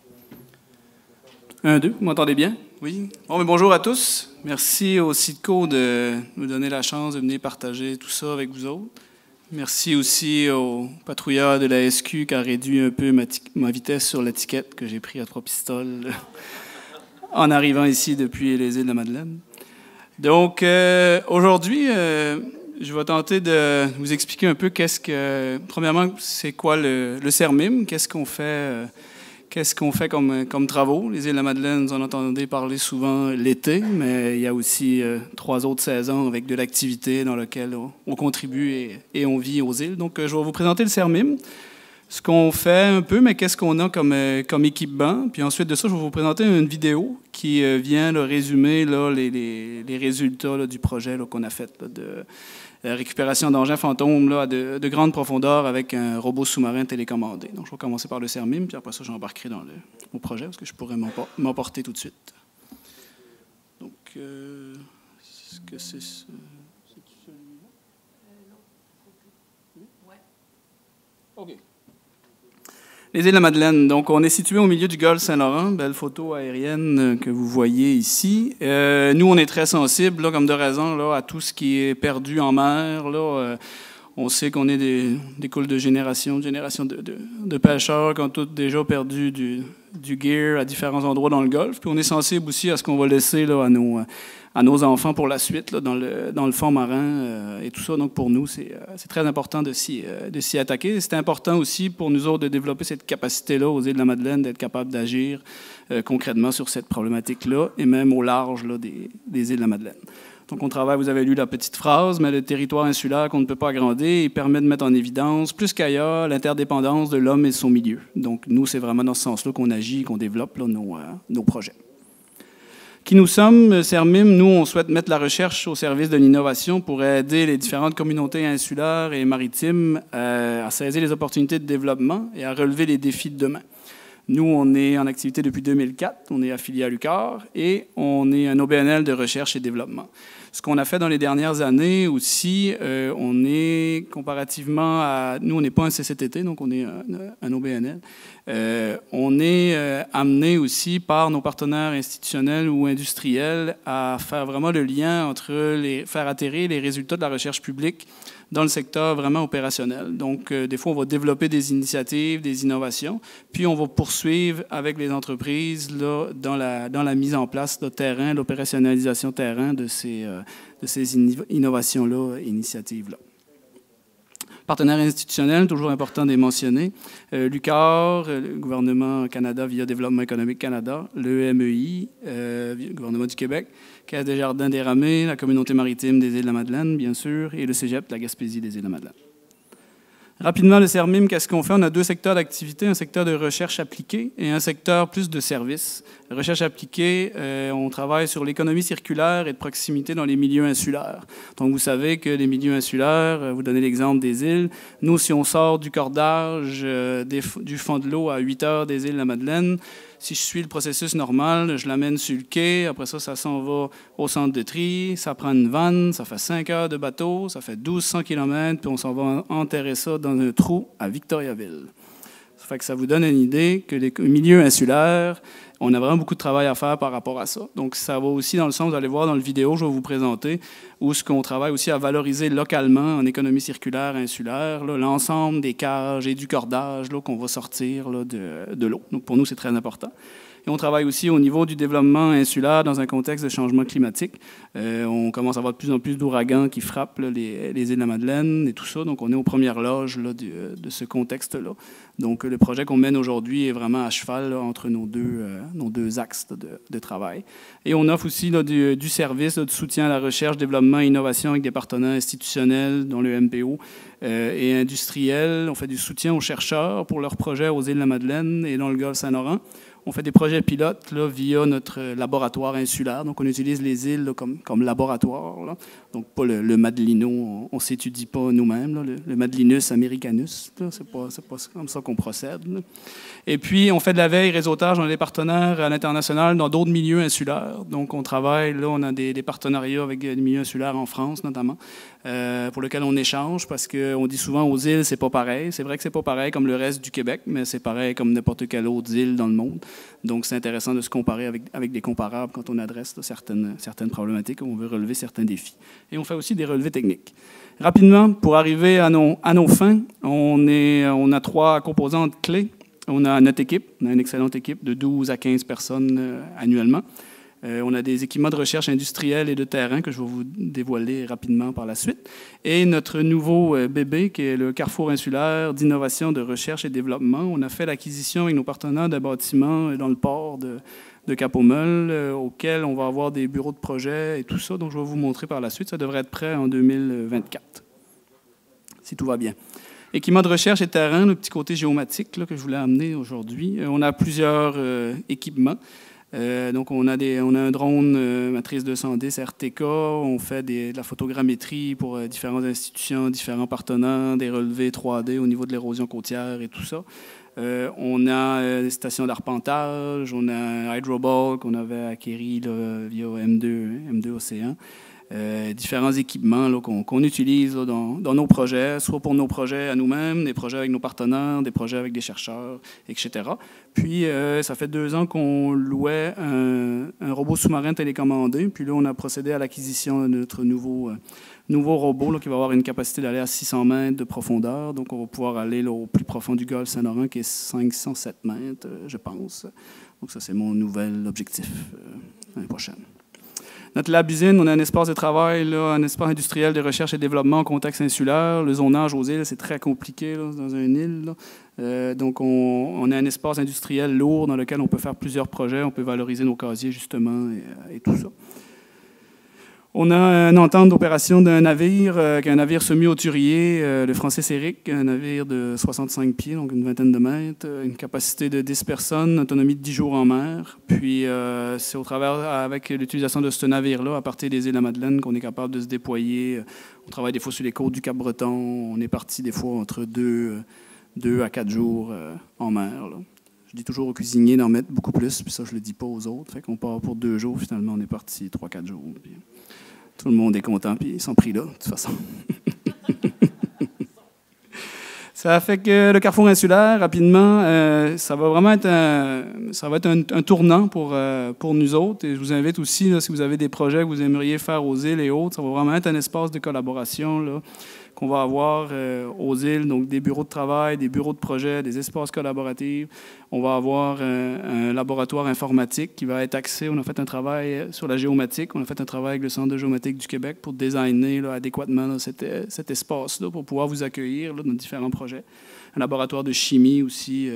1, 2, vous m'entendez bien? Oui. Bon, mais bonjour à tous. Merci au CIDCO de nous donner la chance de venir partager tout ça avec vous autres. Merci aussi au patrouilleur de la SQ qui a réduit un peu ma vitesse sur l'étiquette que j'ai pris à 3 pistoles en arrivant ici depuis les îles de la Madeleine. Donc, aujourd'hui, je vais tenter de vous expliquer un peu premièrement, c'est quoi le CERMIM, qu'est-ce qu'on fait comme travaux. Les îles de la Madeleine, vous en entendez parler souvent l'été, mais il y a aussi 3 autres saisons avec de l'activité dans laquelle on contribue et on vit aux îles. Donc, je vais vous présenter le CERMIM, ce qu'on fait un peu, mais qu'est-ce qu'on a comme équipement. Puis ensuite de ça, je vais vous présenter une vidéo qui vient résumer les résultats du projet qu'on a fait de récupération d'engins fantômes à de grandes profondeurs avec un robot sous-marin télécommandé. Donc, je vais commencer par le CERMIM, puis après ça, j'embarquerai dans mon projet parce que je pourrais m'emporter tout de suite. Donc, est-ce que c'est ça? C'est celui-là? Non. Ouais. OK. Les îles de la Madeleine. Donc, on est situé au milieu du golfe Saint-Laurent. Belle photo aérienne que vous voyez ici. Nous, on est très sensibles, comme de raison, à tout ce qui est perdu en mer. On sait qu'on est des coules de génération de pêcheurs qui ont tous déjà perdu du gear à différents endroits dans le golfe. Puis on est sensible aussi à ce qu'on va laisser à nos enfants pour la suite dans le fond marin et tout ça. Donc pour nous, c'est très important de s'y attaquer. C'est important aussi pour nous autres de développer cette capacité-là aux îles de la Madeleine, d'être capable d'agir concrètement sur cette problématique-là et même au large des îles de la Madeleine. Donc, on travaille, vous avez lu la petite phrase, mais le territoire insulaire qu'on ne peut pas agrandir, il permet de mettre en évidence, plus qu'ailleurs, l'interdépendance de l'homme et de son milieu. Donc, nous, c'est vraiment dans ce sens-là qu'on agit et qu'on développe nos projets. Qui nous sommes, CERMIM, nous, on souhaite mettre la recherche au service de l'innovation pour aider les différentes communautés insulaires et maritimes à saisir les opportunités de développement et à relever les défis de demain. Nous, on est en activité depuis 2004, on est affilié à l'UQAR et on est un OBNL de recherche et développement. Ce qu'on a fait dans les dernières années aussi, on est comparativement à... Nous, on n'est pas un CCTT, donc on est un OBNL. On est amené aussi par nos partenaires institutionnels ou industriels à faire vraiment le lien entre faire atterrir les résultats de la recherche publique dans le secteur vraiment opérationnel. Donc, des fois, on va développer des initiatives, des innovations, puis on va poursuivre avec les entreprises là, dans la mise en place de terrain, l'opérationnalisation terrain de ces innovations-là, initiatives-là. Partenaires institutionnels, toujours important de les mentionner. L'UQAR, le gouvernement Canada via Développement économique Canada, l'EMEI, le gouvernement du Québec, Caisse des Jardins des Ramées, la communauté maritime des Îles-de-la-Madeleine, bien sûr, et le Cégep de la Gaspésie des Îles-de-la-Madeleine. Rapidement, le CERMIM, qu'est-ce qu'on fait? On a deux secteurs d'activité, un secteur de recherche appliquée et un secteur plus de services. Recherche appliquée, on travaille sur l'économie circulaire et de proximité dans les milieux insulaires. Donc, vous savez que les milieux insulaires, vous donnez l'exemple des îles. Nous, si on sort du cordage du fond de l'eau à 8 heures des îles de la Madeleine, si je suis le processus normal, je l'amène sur le quai, après ça s'en va au centre de tri, ça prend une vanne, ça fait 5 heures de bateau, ça fait 1200 km, puis on s'en va enterrer ça dans un trou à Victoriaville. Ça fait que ça vous donne une idée que les milieux insulaires, on a vraiment beaucoup de travail à faire par rapport à ça. Donc, ça va aussi dans le sens, vous allez voir dans le vidéo, je vais vous présenter, où ce qu'on travaille aussi à valoriser localement en économie circulaire insulaire, l'ensemble des cages et du cordage qu'on va sortir là, de l'eau. Donc, pour nous, c'est très important. Et on travaille aussi au niveau du développement insulaire dans un contexte de changement climatique. On commence à avoir de plus en plus d'ouragans qui frappent là, les îles de la Madeleine et tout ça. Donc, on est aux premières loges là, de ce contexte-là. Donc, le projet qu'on mène aujourd'hui est vraiment à cheval là, entre nos deux axes de travail. Et on offre aussi là, du service, là, du soutien à la recherche, développement et innovation avec des partenaires institutionnels, dont le MPO, et industriels. On fait du soutien aux chercheurs pour leurs projets aux îles de la Madeleine et dans le Golfe Saint-Laurent. On fait des projets pilotes là, via notre laboratoire insulaire. Donc, on utilise les îles là, comme laboratoire. Là. Donc, pas le Madelino, on ne s'étudie pas nous-mêmes. Là. Le Madelinus americanus, c'est pas comme ça qu'on procède. Là. Et puis, on fait de la veille, réseautage. On a des partenaires à l'international dans d'autres milieux insulaires. Donc, on travaille, là, on a des partenariats avec des milieux insulaires en France, notamment, pour lesquels on échange, parce qu'on dit souvent aux îles, c'est pas pareil. C'est vrai que c'est pas pareil comme le reste du Québec, mais c'est pareil comme n'importe quelle autre île dans le monde. Donc, c'est intéressant de se comparer avec des comparables quand on adresse là, certaines problématiques, on veut relever certains défis. Et on fait aussi des relevés techniques. Rapidement, pour arriver à nos fins, on a 3 composantes clés. On a notre équipe, on a une excellente équipe de 12 à 15 personnes annuellement. On a des équipements de recherche industrielle et de terrain que je vais vous dévoiler rapidement par la suite. Et notre nouveau bébé, qui est le Carrefour insulaire d'innovation, de recherche et développement. On a fait l'acquisition avec nos partenaires d'un bâtiment dans le port de Cap-aux-Meules, auquel on va avoir des bureaux de projet et tout ça. Donc, je vais vous montrer par la suite. Ça devrait être prêt en 2024, si tout va bien. Équipements de recherche et terrain, le petit côté géomatique là, que je voulais amener aujourd'hui. On a plusieurs équipements. Donc, on a un drone matrice 210 RTK, on fait de la photogrammétrie pour différentes institutions, différents partenaires, des relevés 3D au niveau de l'érosion côtière et tout ça. On a des stations d'arpentage, on a un hydroball qu'on avait acquis là, via M2 Océan. Différents équipements là, qu'on utilise là, dans nos projets, soit pour nos projets à nous-mêmes, des projets avec nos partenaires, des projets avec des chercheurs, etc. Puis, ça fait 2 ans qu'on louait un robot sous-marin télécommandé. Puis là, on a procédé à l'acquisition de notre nouveau robot là, qui va avoir une capacité d'aller à 600 mètres de profondeur. Donc, on va pouvoir aller là, au plus profond du Golfe Saint-Laurent, qui est 507 mètres, je pense. Donc, ça, c'est mon nouvel objectif l'année prochaine. Notre lab-usine, on a un espace de travail, là, un espace industriel de recherche et de développement en contexte insulaire. Le zonage aux îles, c'est très compliqué là, dans une île. Donc, on a un espace industriel lourd dans lequel on peut faire plusieurs projets. On peut valoriser nos casiers, justement, et tout ça. On a une entente d'opération d'un navire, qui est un navire semi-hauturier, le Francis Éric, un navire de 65 pieds, donc une vingtaine de mètres, une capacité de 10 personnes, autonomie de 10 jours en mer. Puis, c'est au travers, avec l'utilisation de ce navire-là, à partir des îles de la Madeleine, qu'on est capable de se déployer. On travaille des fois sur les côtes du Cap-Breton. On est parti des fois entre 2 à 4 jours en mer, là. Je dis toujours aux cuisiniers d'en mettre beaucoup plus, puis ça, je ne le dis pas aux autres. Fait qu'on part pour 2 jours, finalement, on est parti 3-4 jours. Puis Tout le monde est content, puis ils sont pris là, de toute façon. Ça fait que le Carrefour insulaire, rapidement, ça va vraiment être un tournant pour nous autres. Et je vous invite aussi, là, si vous avez des projets que vous aimeriez faire aux îles et autres, ça va vraiment être un espace de collaboration là, qu'on va avoir aux îles, donc des bureaux de travail, des bureaux de projet, des espaces collaboratifs. On va avoir un laboratoire informatique qui va être axé. On a fait un travail sur la géomatique. On a fait un travail avec le Centre de géomatique du Québec pour designer là, adéquatement là, cet espace-là pour pouvoir vous accueillir là, dans différents projets. Un laboratoire de chimie aussi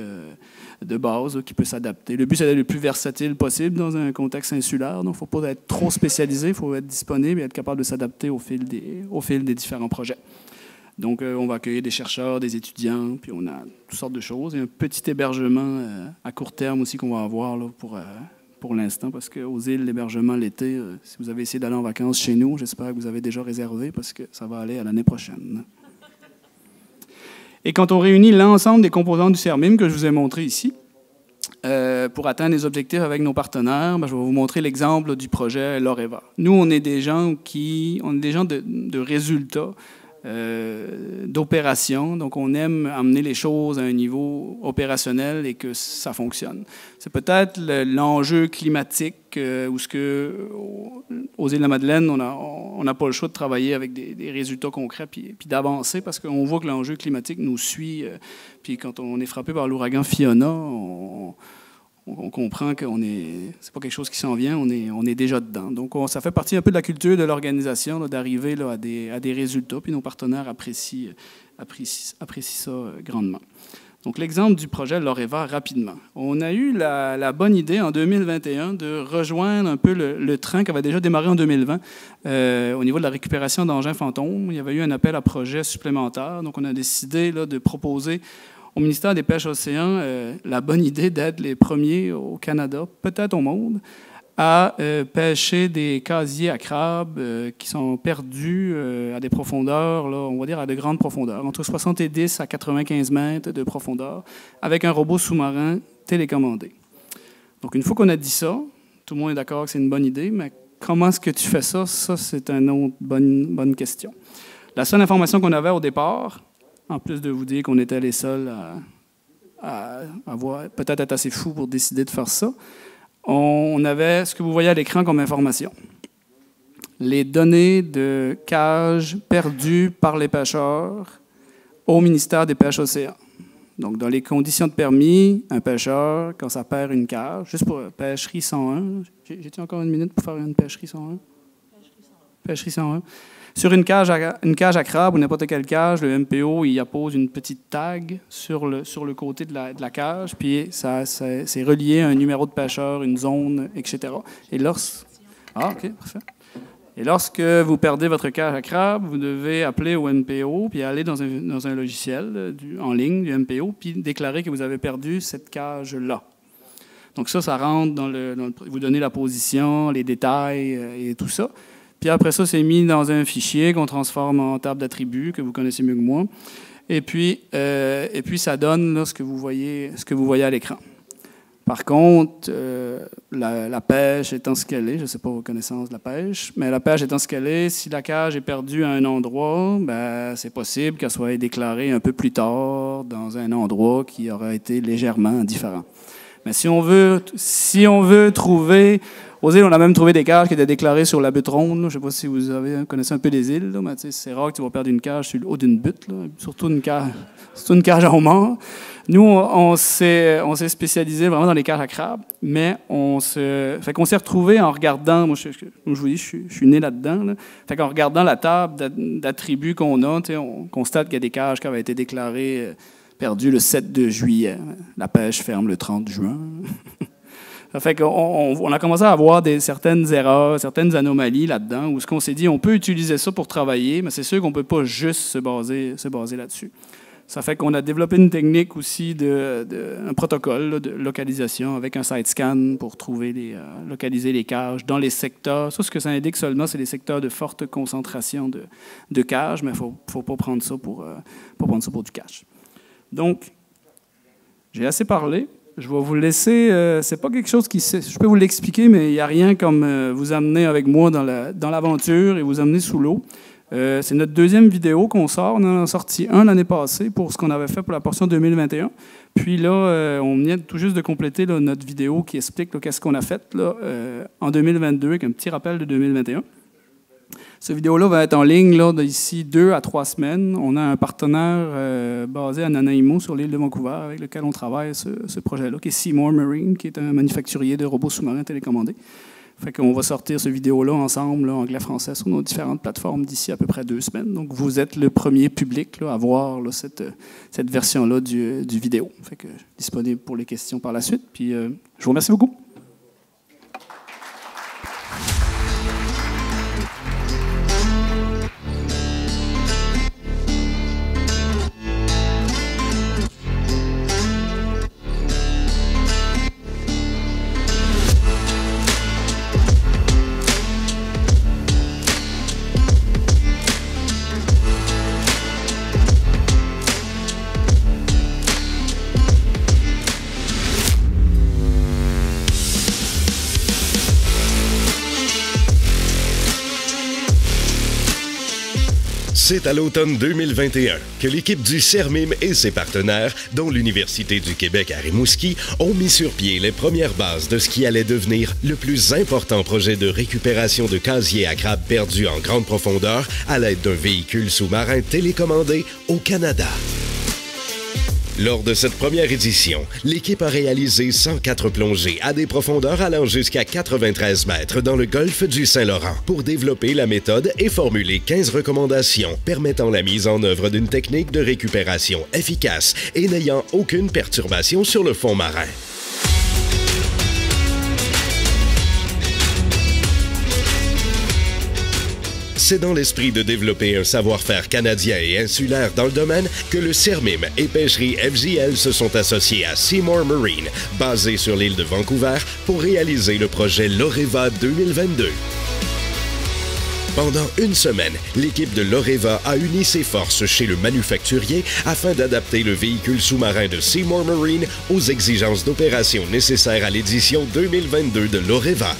de base là, qui peut s'adapter. Le but, c'est d'être le plus versatile possible dans un contexte insulaire. Donc, il ne faut pas être trop spécialisé. Il faut être disponible et être capable de s'adapter au fil des différents projets. Donc, on va accueillir des chercheurs, des étudiants, puis on a toutes sortes de choses. Et un petit hébergement à court terme aussi qu'on va avoir là, pour l'instant, parce qu'aux îles, l'hébergement l'été, si vous avez essayé d'aller en vacances chez nous, j'espère que vous avez déjà réservé, parce que ça va aller à l'année prochaine. Et quand on réunit l'ensemble des composants du CERMIM que je vous ai montré ici, pour atteindre les objectifs avec nos partenaires, je vais vous montrer l'exemple du projet Loreva. Nous, on est des gens de résultats, d'opération. Donc, on aime amener les choses à un niveau opérationnel et que ça fonctionne. C'est peut-être l'enjeu climatique où aux Îles-de-la-Madeleine, on n'a pas le choix de travailler avec des résultats concrets puis d'avancer parce qu'on voit que l'enjeu climatique nous suit. Puis quand on est frappé par l'ouragan Fiona, on comprend que c'est pas quelque chose qui s'en vient, on est déjà dedans. Donc, ça fait partie un peu de la culture de l'organisation là, d'arriver là, à des résultats, puis nos partenaires apprécient ça grandement. Donc, l'exemple du projet Loreva, rapidement. On a eu la bonne idée en 2021 de rejoindre un peu le train qui avait déjà démarré en 2020 au niveau de la récupération d'engins fantômes. Il y avait eu un appel à projet supplémentaire. Donc, on a décidé là, de proposer au ministère des Pêches Océans la bonne idée d'être les premiers au Canada, peut-être au monde, à pêcher des casiers à crabes qui sont perdus à des profondeurs, là, on va dire à de grandes profondeurs, entre 70 à 95 mètres de profondeur, avec un robot sous-marin télécommandé. Donc, une fois qu'on a dit ça, tout le monde est d'accord que c'est une bonne idée, mais comment est-ce que tu fais ça? Ça, c'est une autre bonne question. La seule information qu'on avait au départ, en plus de vous dire qu'on était les seuls à avoir, peut-être être assez fous pour décider de faire ça, on avait ce que vous voyez à l'écran comme information. Les données de cages perdues par les pêcheurs au ministère des Pêches Océans. Donc, dans les conditions de permis, un pêcheur, quand ça perd une cage, juste pour pêcherie 101, j'ai-tu encore une minute pour faire une pêcherie 101? Pêcherie 101. Sur une cage à crabe ou n'importe quelle cage, le MPO, il appose une petite tag sur le côté de la cage, puis c'est relié à un numéro de pêcheur, une zone, etc. Et OK, parfait. Et lorsque vous perdez votre cage à crabe, vous devez appeler au MPO, puis aller dans un logiciel en ligne du MPO, puis déclarer que vous avez perdu cette cage-là. Donc ça rentre vous donnez la position, les détails et tout ça. Puis après ça, c'est mis dans un fichier qu'on transforme en table d'attributs, que vous connaissez mieux que moi. Et puis ça donne là, ce que vous voyez à l'écran. Par contre, la pêche étant ce qu'elle est, je ne sais pas vos connaissances de la pêche, mais la pêche étant ce qu'elle est, si la cage est perdue à un endroit, c'est possible qu'elle soit déclarée un peu plus tard dans un endroit qui aura été légèrement différent. Mais si on veut trouver... Aux îles, on a même trouvé des cages qui étaient déclarées sur la butte ronde. Je ne sais pas si vous connaissez un peu les îles, là, mais c'est rare que tu vas perdre une cage sur le haut d'une butte, là, surtout une cage à homard. Nous, on s'est spécialisé vraiment dans les cages à crabes, mais on s'est retrouvé en regardant, moi je vous dis, je suis né là-dedans, là. Fait qu'en regardant la table d'attributs qu'on a, on constate qu'il y a des cages qui avaient été déclarées perdues le 7 juillet. La pêche ferme le 30 juin. Ça fait qu'on a commencé à avoir certaines erreurs, certaines anomalies là-dedans, où ce qu'on s'est dit, on peut utiliser ça pour travailler, mais c'est sûr qu'on ne peut pas juste se baser là-dessus. Ça fait qu'on a développé une technique aussi, un protocole là, de localisation avec un side scan pour localiser les cages dans les secteurs. Ça, ce que ça indique seulement, c'est les secteurs de forte concentration de cages, mais il ne faut pas prendre ça pour du cash. Donc, j'ai assez parlé. Je vais vous laisser, c'est pas quelque chose je peux vous l'expliquer, mais il n'y a rien comme vous amener avec moi dans l'aventure et vous amener sous l'eau. C'est notre deuxième vidéo qu'on sort. On en a sorti un l'année passée pour ce qu'on avait fait pour la portion 2021. Puis là, on vient tout juste de compléter là, notre vidéo qui explique qu'est-ce qu'on a fait là, en 2022 avec un petit rappel de 2021. Cette vidéo-là va être en ligne là, d'ici 2 à 3 semaines. On a un partenaire basé à Nanaimo, sur l'île de Vancouver, avec lequel on travaille ce projet-là, qui est Seymour Marine, qui est un manufacturier de robots sous-marins télécommandés. Fait qu'on va sortir ce vidéo-là ensemble, là, anglais-français, sur nos différentes plateformes d'ici à peu près 2 semaines. Donc, vous êtes le premier public là, à voir là, cette version-là du vidéo. Fait que disponible pour les questions par la suite. Puis, je vous remercie beaucoup. C'est à l'automne 2021 que l'équipe du CERMIM et ses partenaires, dont l'Université du Québec à Rimouski, ont mis sur pied les premières bases de ce qui allait devenir le plus important projet de récupération de casiers à crabes perdus en grande profondeur à l'aide d'un véhicule sous-marin télécommandé au Canada. Lors de cette première édition, l'équipe a réalisé 104 plongées à des profondeurs allant jusqu'à 93 mètres dans le golfe du Saint-Laurent pour développer la méthode et formuler 15 recommandations permettant la mise en œuvre d'une technique de récupération efficace et n'ayant aucune perturbation sur le fond marin. C'est dans l'esprit de développer un savoir-faire canadien et insulaire dans le domaine que le CERMIM et Pêcherie FJL se sont associés à Seymour Marine, basé sur l'île de Vancouver, pour réaliser le projet l'Oreva 2022. Pendant une semaine, l'équipe de l'Oreva a uni ses forces chez le manufacturier afin d'adapter le véhicule sous-marin de Seymour Marine aux exigences d'opération nécessaires à l'édition 2022 de l'Oreva.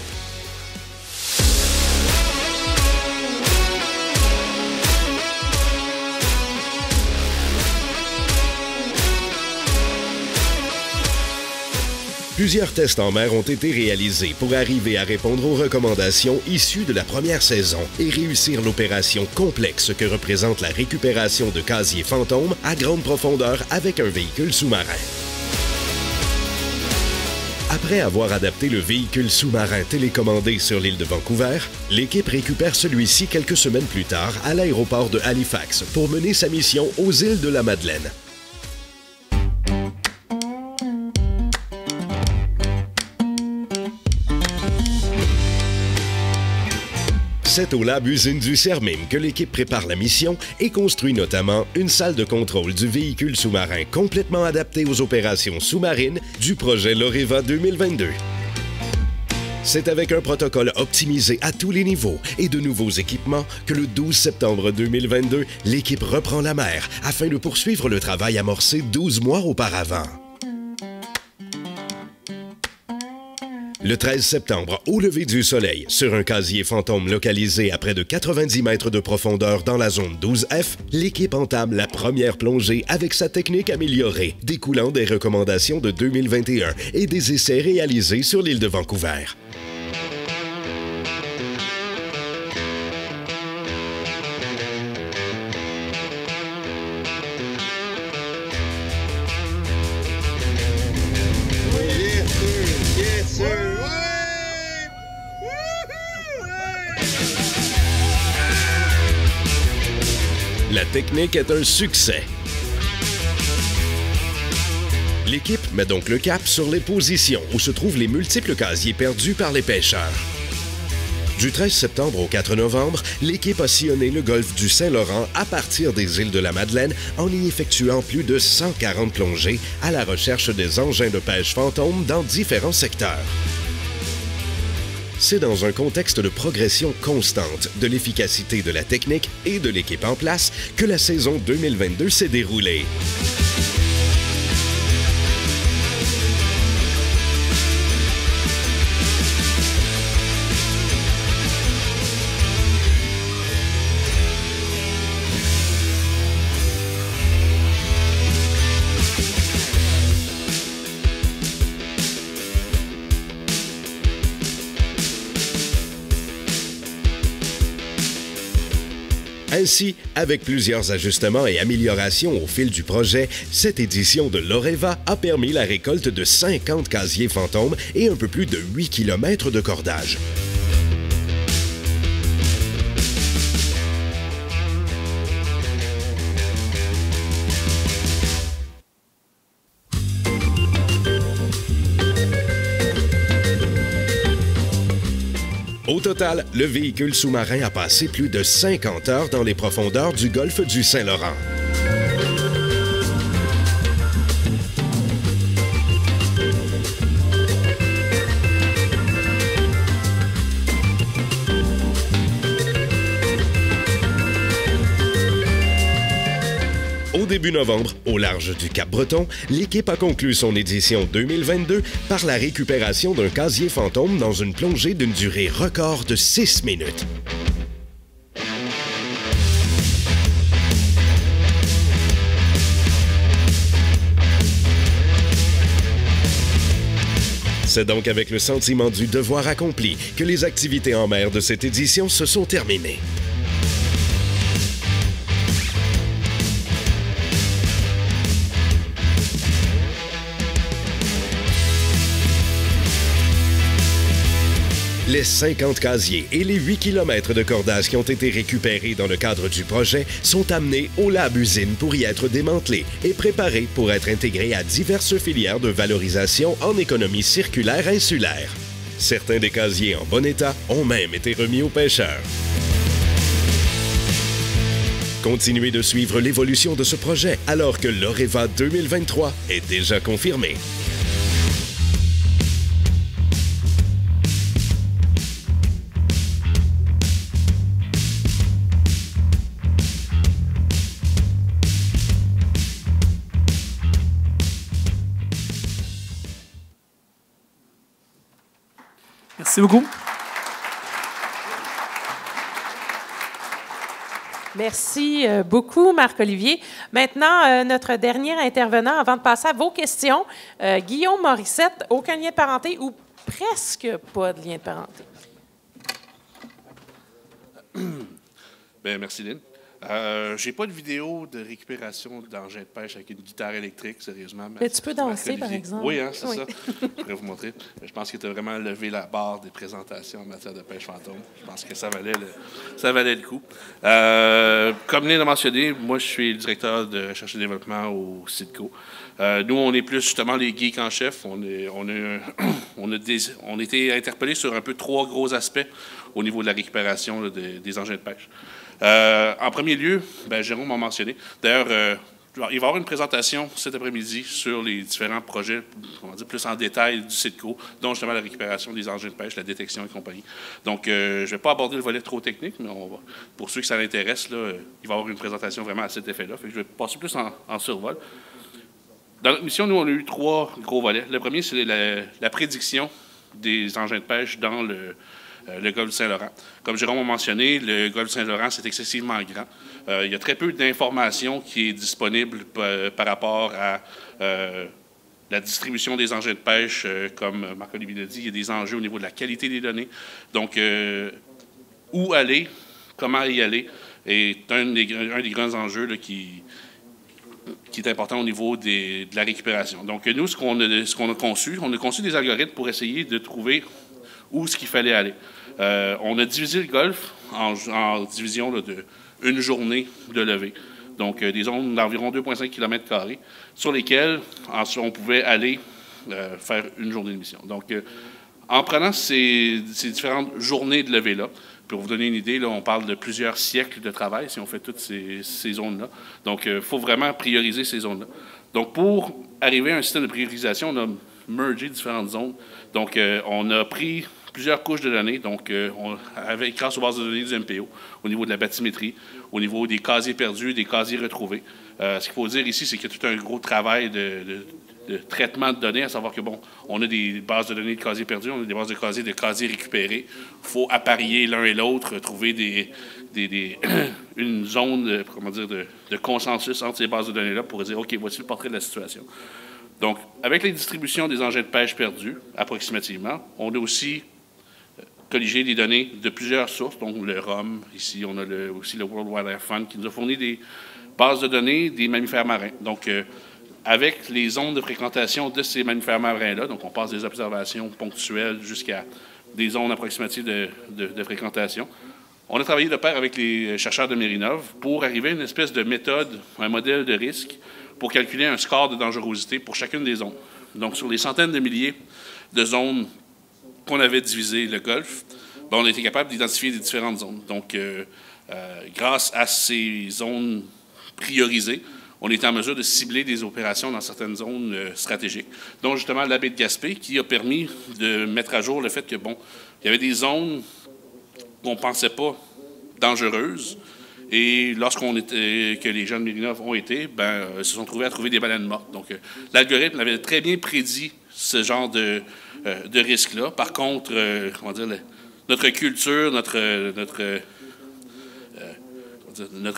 Plusieurs tests en mer ont été réalisés pour arriver à répondre aux recommandations issues de la première saison et réussir l'opération complexe que représente la récupération de casiers fantômes à grande profondeur avec un véhicule sous-marin. Après avoir adapté le véhicule sous-marin télécommandé sur l'île de Vancouver, l'équipe récupère celui-ci quelques semaines plus tard à l'aéroport de Halifax pour mener sa mission aux îles de la Madeleine. C'est au Lab Usine du CERMIM que l'équipe prépare la mission et construit notamment une salle de contrôle du véhicule sous-marin complètement adaptée aux opérations sous-marines du projet l'Oreva 2022. C'est avec un protocole optimisé à tous les niveaux et de nouveaux équipements que le 12 septembre 2022, l'équipe reprend la mer afin de poursuivre le travail amorcé 12 mois auparavant. Le 13 septembre, au lever du soleil, sur un casier fantôme localisé à près de 90 mètres de profondeur dans la zone 12F, l'équipe entame la première plongée avec sa technique améliorée, découlant des recommandations de 2021 et des essais réalisés sur l'île de Vancouver. La technique est un succès. L'équipe met donc le cap sur les positions où se trouvent les multiples casiers perdus par les pêcheurs. Du 13 septembre au 4 novembre, l'équipe a sillonné le golfe du Saint-Laurent à partir des îles de la Madeleine en y effectuant plus de 140 plongées à la recherche des engins de pêche fantômes dans différents secteurs. C'est dans un contexte de progression constante de l'efficacité de la technique et de l'équipe en place que la saison 2022 s'est déroulée. Ainsi, avec plusieurs ajustements et améliorations au fil du projet, cette édition de l'Oreva a permis la récolte de 50 casiers fantômes et un peu plus de 8 km de cordage. Au total, le véhicule sous-marin a passé plus de 50 heures dans les profondeurs du golfe du Saint-Laurent. Au début novembre, au large du Cap-Breton, l'équipe a conclu son édition 2022 par la récupération d'un casier fantôme dans une plongée d'une durée record de 6 minutes. C'est donc avec le sentiment du devoir accompli que les activités en mer de cette édition se sont terminées. Les 50 casiers et les 8 km de cordage qui ont été récupérés dans le cadre du projet sont amenés au lab-usine pour y être démantelés et préparés pour être intégrés à diverses filières de valorisation en économie circulaire insulaire. Certains des casiers en bon état ont même été remis aux pêcheurs. Continuez de suivre l'évolution de ce projet alors que l'Oreva 2023 est déjà confirmé. Merci beaucoup. Merci beaucoup, Marc-Olivier. Maintenant, notre dernier intervenant, avant de passer à vos questions, Guillaume Morissette, aucun lien de parenté ou presque pas de lien de parenté. Bien, merci, Lynn. J'ai pas de vidéo de récupération d'engins de pêche avec une guitare électrique, sérieusement. Mais tu peux danser, par exemple. Oui, hein, c'est ça. Je pourrais vous montrer. Je pense que tu as vraiment levé la barre des présentations en matière de pêche fantôme. Je pense que ça valait le coup. Comme Lynn a mentionné, moi, je suis le directeur de recherche et développement au CIDCO. Nous, on est plus justement les geeks en chef. On a été interpellés sur un peu 3 gros aspects au niveau de la récupération là, des engins de pêche. En premier lieu, Jérôme a mentionné. D'ailleurs, il va y avoir une présentation cet après-midi sur les différents projets, on va dire plus en détail du CIDCO, dont justement la récupération des engins de pêche, la détection et compagnie. Donc, je ne vais pas aborder le volet trop technique, mais pour ceux que ça intéresse, là, il va y avoir une présentation vraiment à cet effet-là. Je vais passer plus en survol. Dans notre mission, nous, on a eu 3 gros volets. Le premier, c'est la prédiction des engins de pêche dans le golfe du Saint-Laurent. Comme Jérôme a mentionné, le golfe du Saint-Laurent, c'est excessivement grand. Il y a très peu d'informations qui est disponible par rapport à la distribution des engins de pêche. Comme Marc-Olivier l'a dit, il y a des enjeux au niveau de la qualité des données. Donc, où aller, comment y aller, est un des grands enjeux là, qui est important au niveau de la récupération. Donc, nous, ce qu'on a conçu, on a conçu des algorithmes pour essayer de trouver où est-ce qu'il fallait aller. On a divisé le golfe en division là, de une journée de levée. Donc, des zones d'environ 2,5 km² sur lesquelles on pouvait aller faire une journée de mission. Donc, en prenant ces différentes journées de levée-là, pour vous donner une idée, là, on parle de plusieurs siècles de travail si on fait toutes ces zones-là. Donc, il faut vraiment prioriser ces zones-là. Donc, pour arriver à un système de priorisation, on a mergé différentes zones. Donc, on a pris plusieurs couches de données, donc grâce aux bases de données du MPO, au niveau de la bathymétrie, au niveau des casiers perdus, des casiers retrouvés. Ce qu'il faut dire ici, c'est qu'il y a tout un gros travail de traitement de données, à savoir que, bon, on a des bases de données de casiers perdus, on a des bases de casiers récupérés. Il faut apparier l'un et l'autre, trouver une zone de consensus entre ces bases de données-là pour dire, OK, voici le portrait de la situation. Donc, avec les distributions des engins de pêche perdus, approximativement, on a aussi colliger des données de plusieurs sources, donc le ROM, ici on a aussi le World Wildlife Fund qui nous a fourni des bases de données des mammifères marins. Donc, avec les zones de fréquentation de ces mammifères marins-là, donc on passe des observations ponctuelles jusqu'à des zones approximatives de fréquentation. On a travaillé de pair avec les chercheurs de Mérinov pour arriver à une espèce de méthode, un modèle de risque pour calculer un score de dangerosité pour chacune des zones. Donc, sur les centaines de milliers de zones qu'on avait divisées le Golfe, ben, on a été capable d'identifier des différentes zones. Donc, grâce à ces zones priorisées, on était en mesure de cibler des opérations dans certaines zones stratégiques, dont justement la baie de Gaspé, qui a permis de mettre à jour le fait que, bon, il y avait des zones qu'on ne pensait pas dangereuses, et que les gens de Mérinov ont été, se sont trouvés à trouver des baleines mortes. Donc, l'algorithme avait très bien prédit ce genre de risque-là. Par contre, notre culture, notre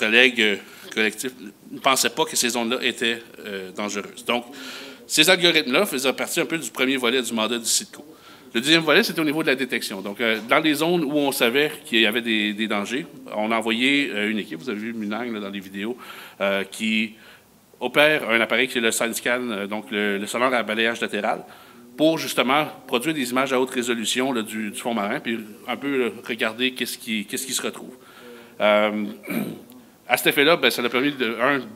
legs collectif ne pensait pas que ces zones-là étaient dangereuses. Donc, ces algorithmes-là faisaient partie un peu du premier volet du mandat du CITCO. Le deuxième volet, c'était au niveau de la détection. Donc, dans les zones où on savait qu'il y avait des dangers, on a envoyé une équipe, vous avez vu Munang là, dans les vidéos, qui opère un appareil qui est le SideScan, donc le sonar à balayage latéral, pour justement produire des images à haute résolution là, du fond marin, puis un peu regarder qu'est-ce qui se retrouve. À cet effet-là, ça a permis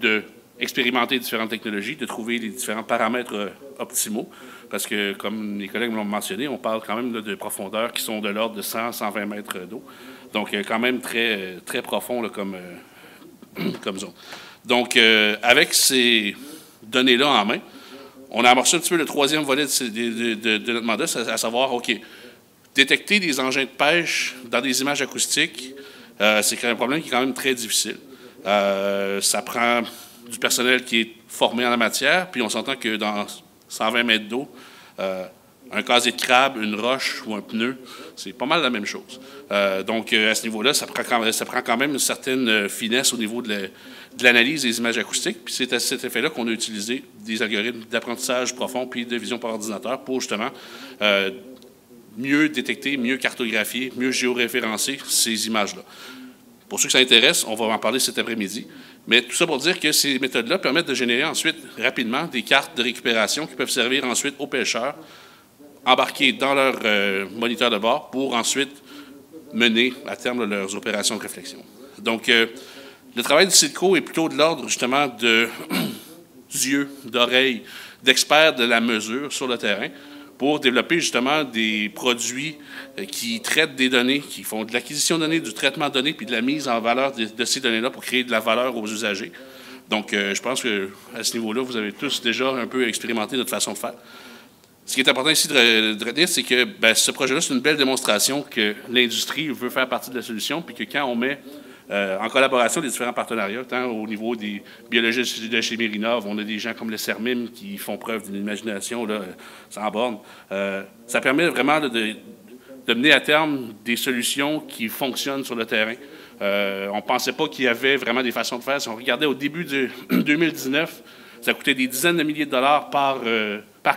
d'expérimenter différentes technologies, de trouver les différents paramètres optimaux, parce que, comme les collègues l'ont mentionné, on parle quand même de profondeurs qui sont de l'ordre de 100-120 mètres d'eau. Donc, quand même très, très profond là, comme zone. Donc, avec ces données-là en main, on a amorcé un petit peu le troisième volet de notre mandat, à savoir, OK, détecter des engins de pêche dans des images acoustiques, c'est un problème qui est quand même très difficile. Ça prend du personnel qui est formé en la matière, puis on s'entend que dans 120 mètres d'eau, un casier de crabe, une roche ou un pneu, c'est pas mal la même chose. Donc, à ce niveau-là, ça prend quand même une certaine finesse au niveau de l'analyse des images acoustiques. Puis c'est à cet effet-là qu'on a utilisé des algorithmes d'apprentissage profond puis de vision par ordinateur pour justement mieux détecter, mieux cartographier, mieux géoréférencer ces images-là. Pour ceux que ça intéresse, on va en parler cet après-midi. Mais tout ça pour dire que ces méthodes-là permettent de générer ensuite rapidement des cartes de récupération qui peuvent servir ensuite aux pêcheurs, embarqués dans leur moniteur de bord pour ensuite mener à terme leurs opérations de réflexion. Donc, le travail du CITCO est plutôt de l'ordre justement d'yeux, d'oreilles, d'experts de la mesure sur le terrain pour développer justement des produits qui traitent des données, qui font de l'acquisition de données, du traitement de données, puis de la mise en valeur de ces données-là pour créer de la valeur aux usagers. Donc, je pense qu'à ce niveau-là, vous avez tous déjà un peu expérimenté notre façon de faire. Ce qui est important ici de retenir, c'est que ce projet-là, c'est une belle démonstration que l'industrie veut faire partie de la solution, puis que quand on met en collaboration les différents partenariats, tant au niveau des biologistes de chez Mérinov, on a des gens comme le CERMIM qui font preuve d'une imagination là, sans borne. Ça permet vraiment de mener à terme des solutions qui fonctionnent sur le terrain. On ne pensait pas qu'il y avait vraiment des façons de faire. Si on regardait au début de 2019, ça coûtait des dizaines de milliers de dollars par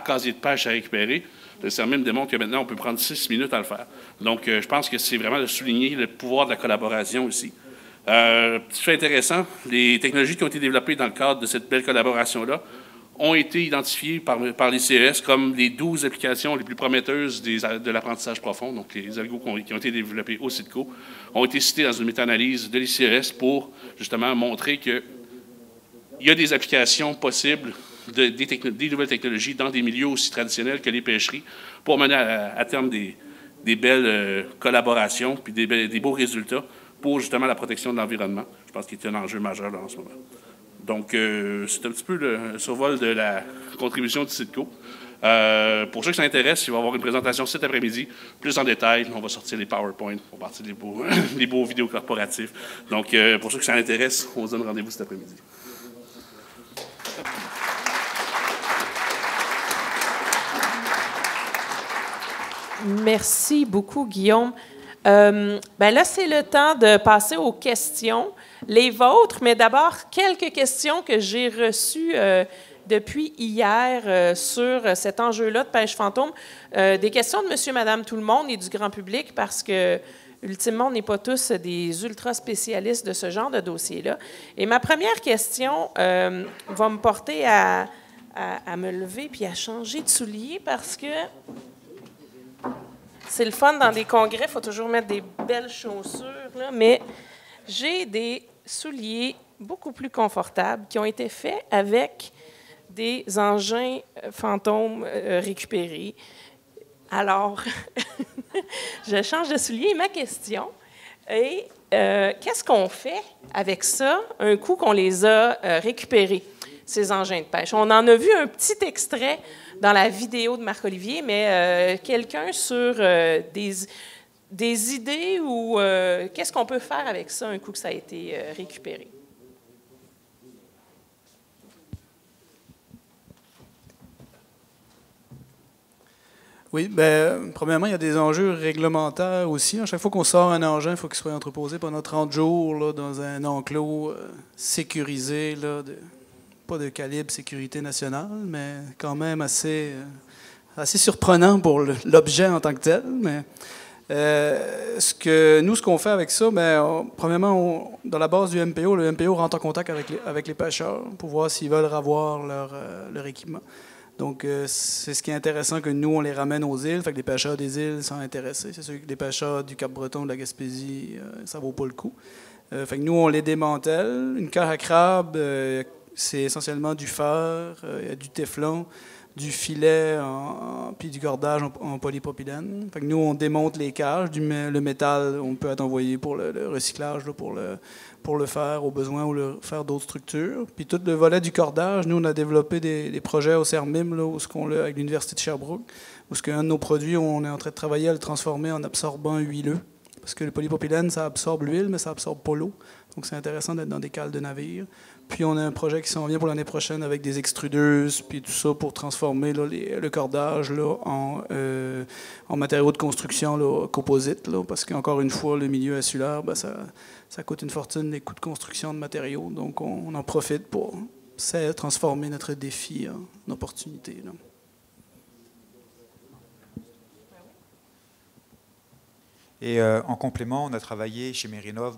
casier de pêche à récupérer. Le CERMIM démontre que maintenant, on peut prendre 6 minutes à le faire. Donc, je pense que c'est vraiment de souligner le pouvoir de la collaboration ici. Petit fait intéressant, les technologies qui ont été développées dans le cadre de cette belle collaboration-là ont été identifiées par les CES comme les 12 applications les plus prometteuses de l'apprentissage profond. Donc, les algos qui ont été développés au CITCO ont été cités dans une méta-analyse de l'ICES pour justement montrer qu'il y a des applications possibles des nouvelles technologies dans des milieux aussi traditionnels que les pêcheries pour mener à terme des belles collaborations puis des beaux résultats pour justement la protection de l'environnement. Je pense qu'il est un enjeu majeur là, en ce moment. Donc, c'est un petit peu le survol de la contribution du CITCO. Pour ceux qui s'intéressent, il va y avoir une présentation cet après-midi, plus en détail. On va sortir les PowerPoint, on va partir les beaux vidéos corporatifs. Donc, pour ceux qui s'intéressent, on se donne rendez-vous cet après-midi. Merci beaucoup, Guillaume. Là, c'est le temps de passer aux questions, les vôtres, mais d'abord, quelques questions que j'ai reçues depuis hier sur cet enjeu-là de pêche fantôme. Des questions de monsieur, madame, tout le monde et du grand public parce que, ultimement, on n'est pas tous des ultra-spécialistes de ce genre de dossier-là. Et ma première question va me porter à me lever puis à changer de soulier parce que c'est le fun dans des congrès, il faut toujours mettre des belles chaussures, là, mais j'ai des souliers beaucoup plus confortables qui ont été faits avec des engins fantômes récupérés. Alors, je change de soulier. Ma question est, qu'est-ce qu'on fait avec ça un coup qu'on les a récupérés, ces engins de pêche? On en a vu un petit extrait dans la vidéo de Marc-Olivier, mais quelqu'un sur des idées ou qu'est-ce qu'on peut faire avec ça un coup que ça a été récupéré? Oui, bien, premièrement, il y a des enjeux réglementaires aussi. À chaque fois qu'on sort un engin, il faut qu'il soit entreposé pendant 30 jours là, dans un enclos sécurisé, là, pas de calibre sécurité nationale, mais quand même assez surprenant pour l'objet en tant que tel. Mais ce qu'on fait avec ça, bien, premièrement, dans la base du MPO, le MPO rentre en contact avec les pêcheurs pour voir s'ils veulent avoir leur équipement. Donc, c'est ce qui est intéressant que nous, on les ramène aux îles. Fait que les pêcheurs des îles sont intéressés. C'est sûr que les pêcheurs du Cap-Breton, de la Gaspésie, ça vaut pas le coup. Fait que nous, on les démantèle. Une cage à crabe, c'est essentiellement du fer, du téflon, du filet puis du cordage en polypropylène. Fait que nous, on démonte les cages. Le métal, on peut être envoyé pour le recyclage, là, pour le faire au besoin ou faire d'autres structures. Puis tout le volet du cordage, nous, on a développé des projets au CERMIM, là, avec l'Université de Sherbrooke, où un de nos produits, on est en train de travailler à le transformer en absorbant huileux. Parce que le polypropylène, ça absorbe l'huile, mais ça absorbe pas l'eau. Donc, c'est intéressant d'être dans des cales de navire. Puis, on a un projet qui s'en vient pour l'année prochaine avec des extrudeuses, puis tout ça pour transformer là, le cordage là, en matériaux de construction là, composite. Là, parce qu'encore une fois, le milieu insulaire, ben, ça coûte une fortune, les coûts de construction de matériaux. Donc, on en profite pour transformer notre défi en opportunité. Là. Et en complément, on a travaillé chez Mérinov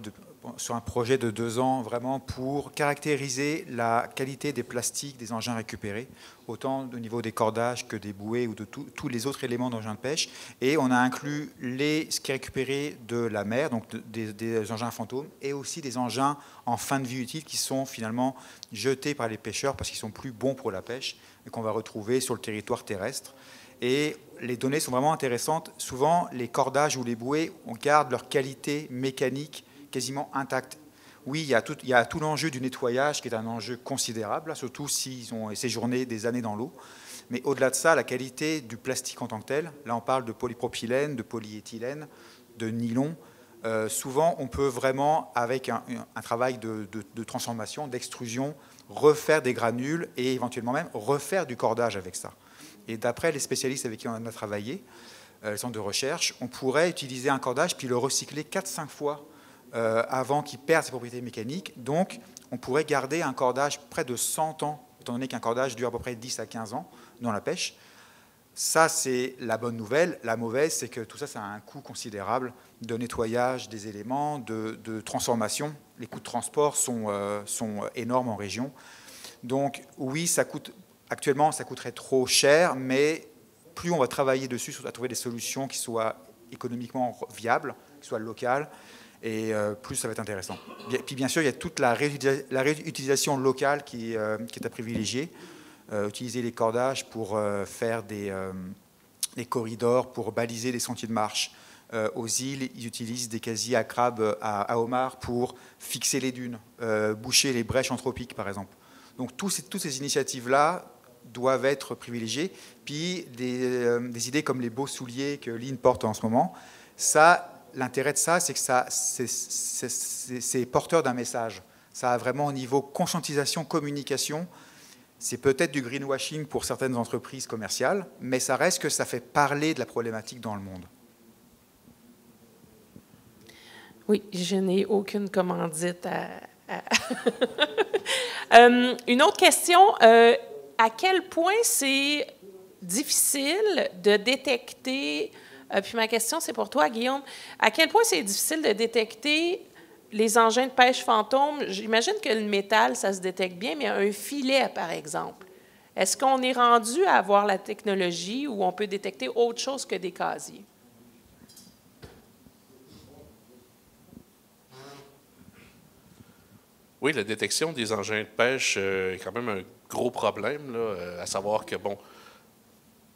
sur un projet de 2 ans vraiment pour caractériser la qualité des plastiques des engins récupérés, autant au niveau des cordages que des bouées ou de tous les autres éléments d'engins de pêche. Et on a inclus ce qui est récupéré de la mer, donc des engins fantômes, et aussi des engins en fin de vie utile qui sont finalement jetés par les pêcheurs parce qu'ils sont plus bons pour la pêche et qu'on va retrouver sur le territoire terrestre. Et les données sont vraiment intéressantes. Souvent, les cordages ou les bouées, on garde leur qualité mécanique quasiment intacte. Oui, il y a tout l'enjeu du nettoyage qui est un enjeu considérable, surtout s'ils ont séjourné des années dans l'eau. Mais au-delà de ça, la qualité du plastique en tant que tel, là on parle de polypropylène, de polyéthylène, de nylon. Souvent, on peut vraiment, avec un travail de transformation, d'extrusion, refaire des granules et éventuellement même refaire du cordage avec ça. Et d'après les spécialistes avec qui on a travaillé, les centres de recherche, on pourrait utiliser un cordage puis le recycler 4-5 fois avant qu'il perde ses propriétés mécaniques. Donc, on pourrait garder un cordage près de 100 ans, étant donné qu'un cordage dure à peu près 10 à 15 ans dans la pêche. Ça, c'est la bonne nouvelle. La mauvaise, c'est que tout ça, ça a un coût considérable de nettoyage des éléments, de transformation. Les coûts de transport sont énormes en région. Donc, oui, ça coûte... Actuellement, ça coûterait trop cher, mais plus on va travailler dessus, à trouver des solutions qui soient économiquement viables, qui soient locales, et plus ça va être intéressant. Puis bien sûr, il y a toute la réutilisation locale qui est à privilégier. Utiliser les cordages pour faire des corridors, pour baliser les sentiers de marche. Aux îles, ils utilisent des casiers à crabes à homards pour fixer les dunes, boucher les brèches anthropiques, par exemple. Donc toutes ces initiatives-là doivent être privilégiées. Puis des idées comme les beaux souliers que Lynn porte en ce moment, l'intérêt de ça, c'est que c'est porteur d'un message. Ça a vraiment au niveau conscientisation, communication. C'est peut-être du greenwashing pour certaines entreprises commerciales, mais ça reste que ça fait parler de la problématique dans le monde. Oui, je n'ai aucune commandite à... Une autre question. à quel point c'est difficile de détecter, puis ma question c'est pour toi Guillaume, à quel point c'est difficile de détecter les engins de pêche fantômes? J'imagine que le métal, ça se détecte bien, mais un filet par exemple, est-ce qu'on est rendu à avoir la technologie où on peut détecter autre chose que des casiers? Oui, la détection des engins de pêche est quand même un gros problème, là, à savoir que, bon,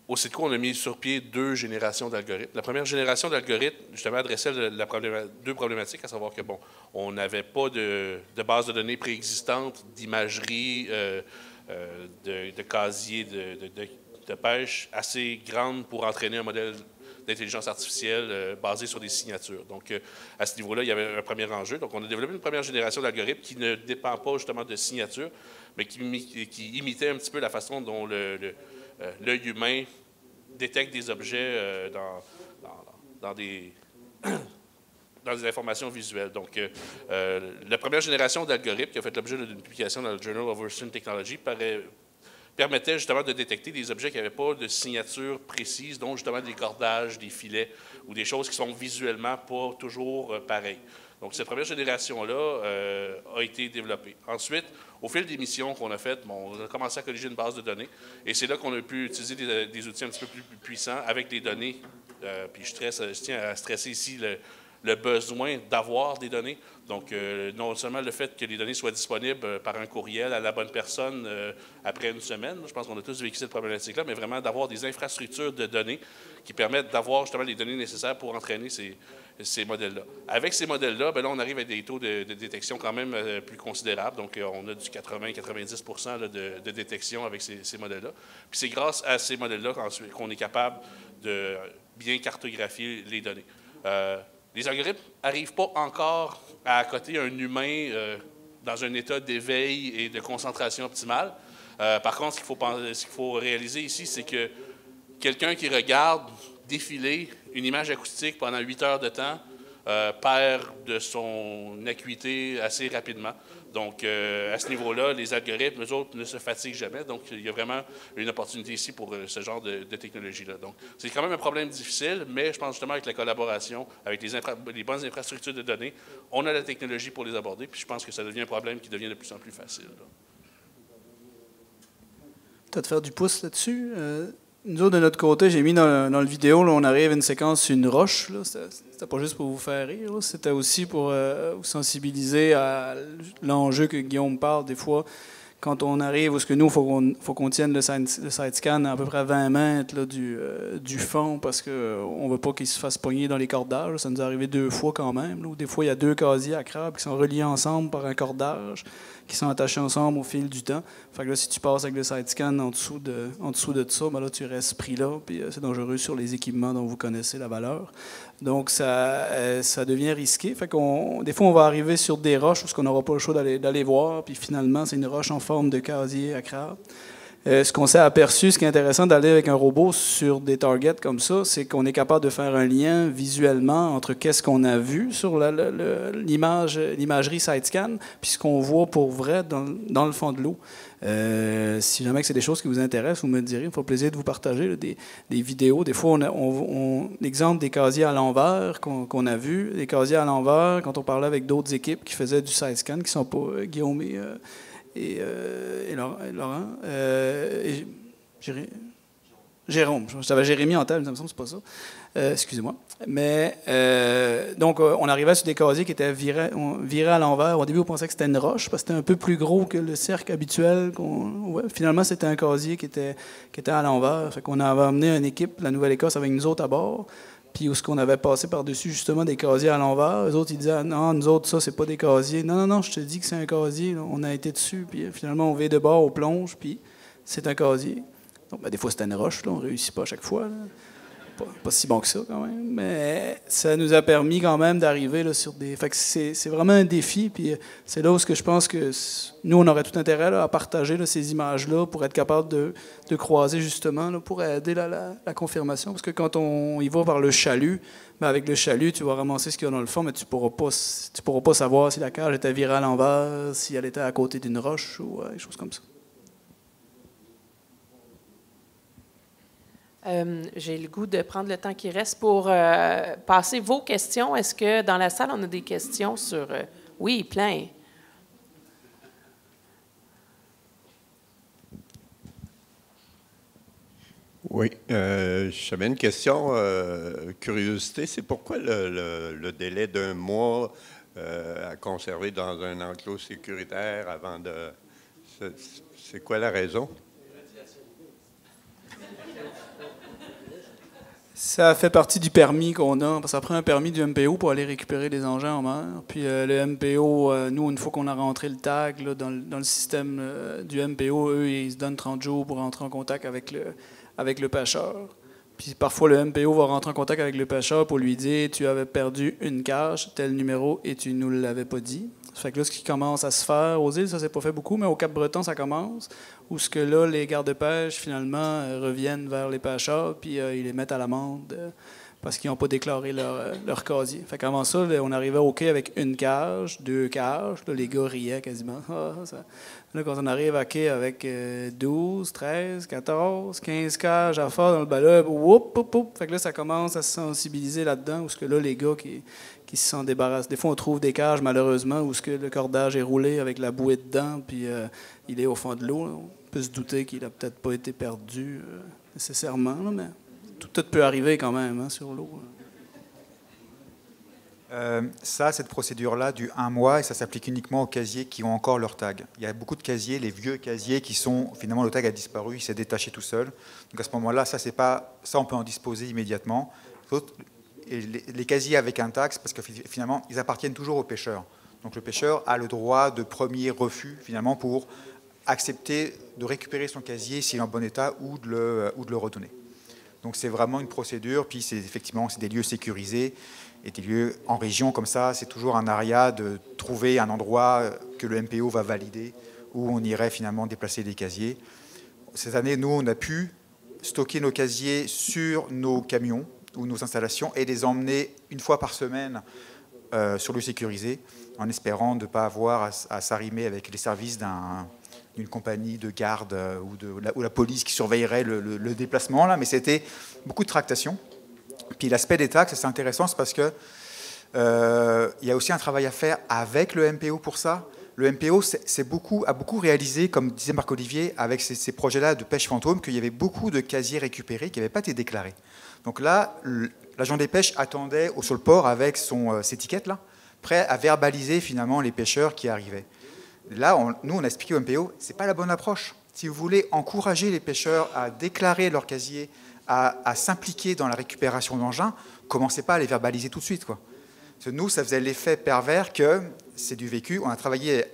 au CITCO, on a mis sur pied 2 générations d'algorithmes. La première génération d'algorithmes, justement, adressait deux problématiques, à savoir que, bon, on n'avait pas de base de données préexistante, d'imagerie, de casiers de pêche assez grande pour entraîner un modèle d'intelligence artificielle basée sur des signatures. Donc, à ce niveau-là, il y avait un premier enjeu. Donc, on a développé une première génération d'algorithmes qui ne dépend pas justement de signatures, mais qui imitait un petit peu la façon dont l'œil humain détecte des objets dans des informations visuelles. Donc, la première génération d'algorithmes qui a fait l'objet d'une publication dans le Journal of Ocean Technology permettait justement de détecter des objets qui n'avaient pas de signature précise, dont justement des cordages, des filets ou des choses qui sont visuellement pas toujours pareilles. Donc, cette première génération-là a été développée. Ensuite, au fil des missions qu'on a faites, bon, on a commencé à colliger une base de données et c'est là qu'on a pu utiliser des outils un petit peu plus puissants avec des données. Puis je tiens à stresser ici le besoin d'avoir des données. Donc, non seulement le fait que les données soient disponibles par un courriel à la bonne personne après une semaine, je pense qu'on a tous vécu cette problématique-là, mais vraiment d'avoir des infrastructures de données qui permettent d'avoir justement les données nécessaires pour entraîner ces modèles-là. Avec ces modèles-là, bien là, on arrive à des taux de détection quand même plus considérables. Donc, on a du 80-90 de détection avec ces modèles-là. Puis c'est grâce à ces modèles-là qu'on est capable de bien cartographier les données. Les algorithmes n'arrivent pas encore à accoter un humain dans un état d'éveil et de concentration optimale. Par contre, ce qu'il faut réaliser ici, c'est que quelqu'un qui regarde défiler une image acoustique pendant 8 heures de temps perd de son acuité assez rapidement. Donc, à ce niveau-là, les algorithmes, eux autres, ne se fatiguent jamais. Donc, il y a vraiment une opportunité ici pour ce genre de technologie-là. Donc, c'est quand même un problème difficile, mais je pense justement avec la collaboration, avec les bonnes infrastructures de données, on a la technologie pour les aborder, puis je pense que ça devient un problème qui devient de plus en plus facile. Tu as de faire du pouce là-dessus. Nous autres, de notre côté, j'ai mis dans le vidéo, là, on arrive à une séquence sur une roche. C'était pas juste pour vous faire rire, c'était aussi pour vous sensibiliser à l'enjeu que Guillaume parle. Des fois, quand on arrive, où ce que nous, il faut qu'on tienne le side scan à peu près 20 mètres là, du fond parce qu'on ne veut pas qu'il se fasse pogner dans les cordages. Ça nous est arrivé 2 fois quand même. Là, où des fois, il y a 2 casiers à crabe qui sont reliés ensemble par un cordage, qui sont attachés ensemble au fil du temps. Fait que là, si tu passes avec le side scan en dessous de ça, ben là, tu restes pris là, puis c'est dangereux sur les équipements dont vous connaissez la valeur. Donc, ça devient risqué. Fait des fois, on va arriver sur des roches où on n'aura pas le choix d'aller voir, puis finalement, c'est une roche en forme de casier à crabe. Ce qu'on s'est aperçu, ce qui est intéressant d'aller avec un robot sur des targets comme ça, c'est qu'on est capable de faire un lien visuellement entre qu'est-ce qu'on a vu sur l'imagerie side-scan puis ce qu'on voit pour vrai dans le fond de l'eau. Si jamais c'est des choses qui vous intéressent, vous me direz, il me fera plaisir de vous partager là, des vidéos. Des fois, on exemple des casiers à l'envers qu'on a vus, des casiers à l'envers quand on parlait avec d'autres équipes qui faisaient du side-scan, qui ne sont pas Guillaume et Laurent. Jérôme. J'avais Jérémy en tête, mais ça me semble que ce n'est pas ça. Excusez-moi. Mais, donc, on arrivait sur des casiers qui étaient virés à l'envers. Au début, on pensait que c'était une roche, parce que c'était un peu plus gros que le cercle habituel. Finalement, c'était un casier qui était à l'envers. Fait qu'on avait amené une équipe, la Nouvelle-Écosse, avec nous autres à bord. Puis où ce qu'on avait passé par-dessus, justement, des casiers à l'envers. Les autres, ils disaient, non, nous autres, ça, c'est pas des casiers. Non, je te dis que c'est un casier. Là. On a été dessus, puis finalement, on vient de bord, on plonge, puis c'est un casier. Donc, des fois, c'était une roche, là. On ne réussit pas à chaque fois. Là. Pas si bon que ça, quand même. Mais ça nous a permis quand même d'arriver là, sur des... Fait que c'est vraiment un défi, puis c'est là où je pense que nous, on aurait tout intérêt là, à partager là, ces images-là pour être capable de croiser, justement, là, pour aider la confirmation. Parce que quand on y va par le chalut, ben avec le chalut, tu vas ramasser ce qu'il y a dans le fond, mais tu pourras pas savoir si la cage était virée à l'envers, si elle était à côté d'une roche ou des choses comme ça. J'ai le goût de prendre le temps qui reste pour passer vos questions. Est-ce que dans la salle, on a des questions sur... oui, plein. Oui, j'avais une question, curiosité, c'est pourquoi le délai d'1 mois à conserver dans un enclos sécuritaire avant de... C'est quoi la raison? Ça fait partie du permis qu'on a. Ça prend un permis du MPO pour aller récupérer les engins en mer. Puis le MPO, nous, une fois qu'on a rentré le tag là, dans le système du MPO, eux, ils se donnent 30 jours pour rentrer en contact avec le pêcheur. Puis parfois, le MPO va rentrer en contact avec le pêcheur pour lui dire « Tu avais perdu une cage, tel numéro, et tu ne nous l'avais pas dit. » Ça fait que là, ce qui commence à se faire aux îles, ça s'est pas fait beaucoup, mais au Cap-Breton, ça commence. Où ce que là, les gardes-pêche, finalement, reviennent vers les pêcheurs, puis ils les mettent à l'amende parce qu'ils n'ont pas déclaré leur casier. Fait qu'avant ça, là, on arrivait au quai avec une cage, 2 cages. Là, les gars riaient quasiment. Là, quand on arrive à quai avec 12, 13, 14, 15 cages à faire dans le balai, fait que là, ça commence à se sensibiliser là-dedans, où ce que là, les gars qui s'en débarrassent. Des fois, on trouve des cages, malheureusement, où ce que le cordage est roulé avec la bouée dedans, puis il est au fond de l'eau. On peut se douter qu'il n'a peut-être pas été perdu nécessairement, là, mais tout peut arriver quand même hein, sur l'eau. Cette procédure-là du 1 mois, et ça s'applique uniquement aux casiers qui ont encore leur tag. Il y a beaucoup de casiers, les vieux casiers qui sont, finalement, le tag a disparu, il s'est détaché tout seul. Donc à ce moment-là, ça, on peut en disposer immédiatement. Et les casiers avec un tag, c'est parce que finalement, ils appartiennent toujours au pêcheur. Donc le pêcheur a le droit de premier refus, finalement, pour accepter de récupérer son casier s'il est en bon état ou de le redonner. Donc c'est vraiment une procédure, puis c'est des lieux sécurisés, et des lieux en région comme ça, c'est toujours un aria de trouver un endroit que le MPO va valider, où on irait finalement déplacer les casiers. Cette année, nous, on a pu stocker nos casiers sur nos camions ou nos installations et les emmener une fois par semaine sur le sécurisé, en espérant de ne pas avoir à s'arrimer avec les services d'une compagnie de garde ou la police qui surveillerait le déplacement. Là. Mais c'était beaucoup de tractation. Puis l'aspect des taxes, c'est intéressant, c'est parce que il y a aussi un travail à faire avec le MPO pour ça. Le MPO a beaucoup réalisé, comme disait Marc-Olivier, avec ces projets-là de pêche fantôme, qu'il y avait beaucoup de casiers récupérés qui n'avaient pas été déclarés. Donc là, l'agent des pêches attendait sur le port avec ses étiquettes, là, prêt à verbaliser finalement les pêcheurs qui arrivaient. Là, nous, on a expliqué au MPO, ce n'est pas la bonne approche. Si vous voulez encourager les pêcheurs à déclarer leur casier, à s'impliquer dans la récupération d'engins, commencez pas à les verbaliser tout de suite, quoi. Parce que nous, ça faisait l'effet pervers que c'est du vécu. On travaillait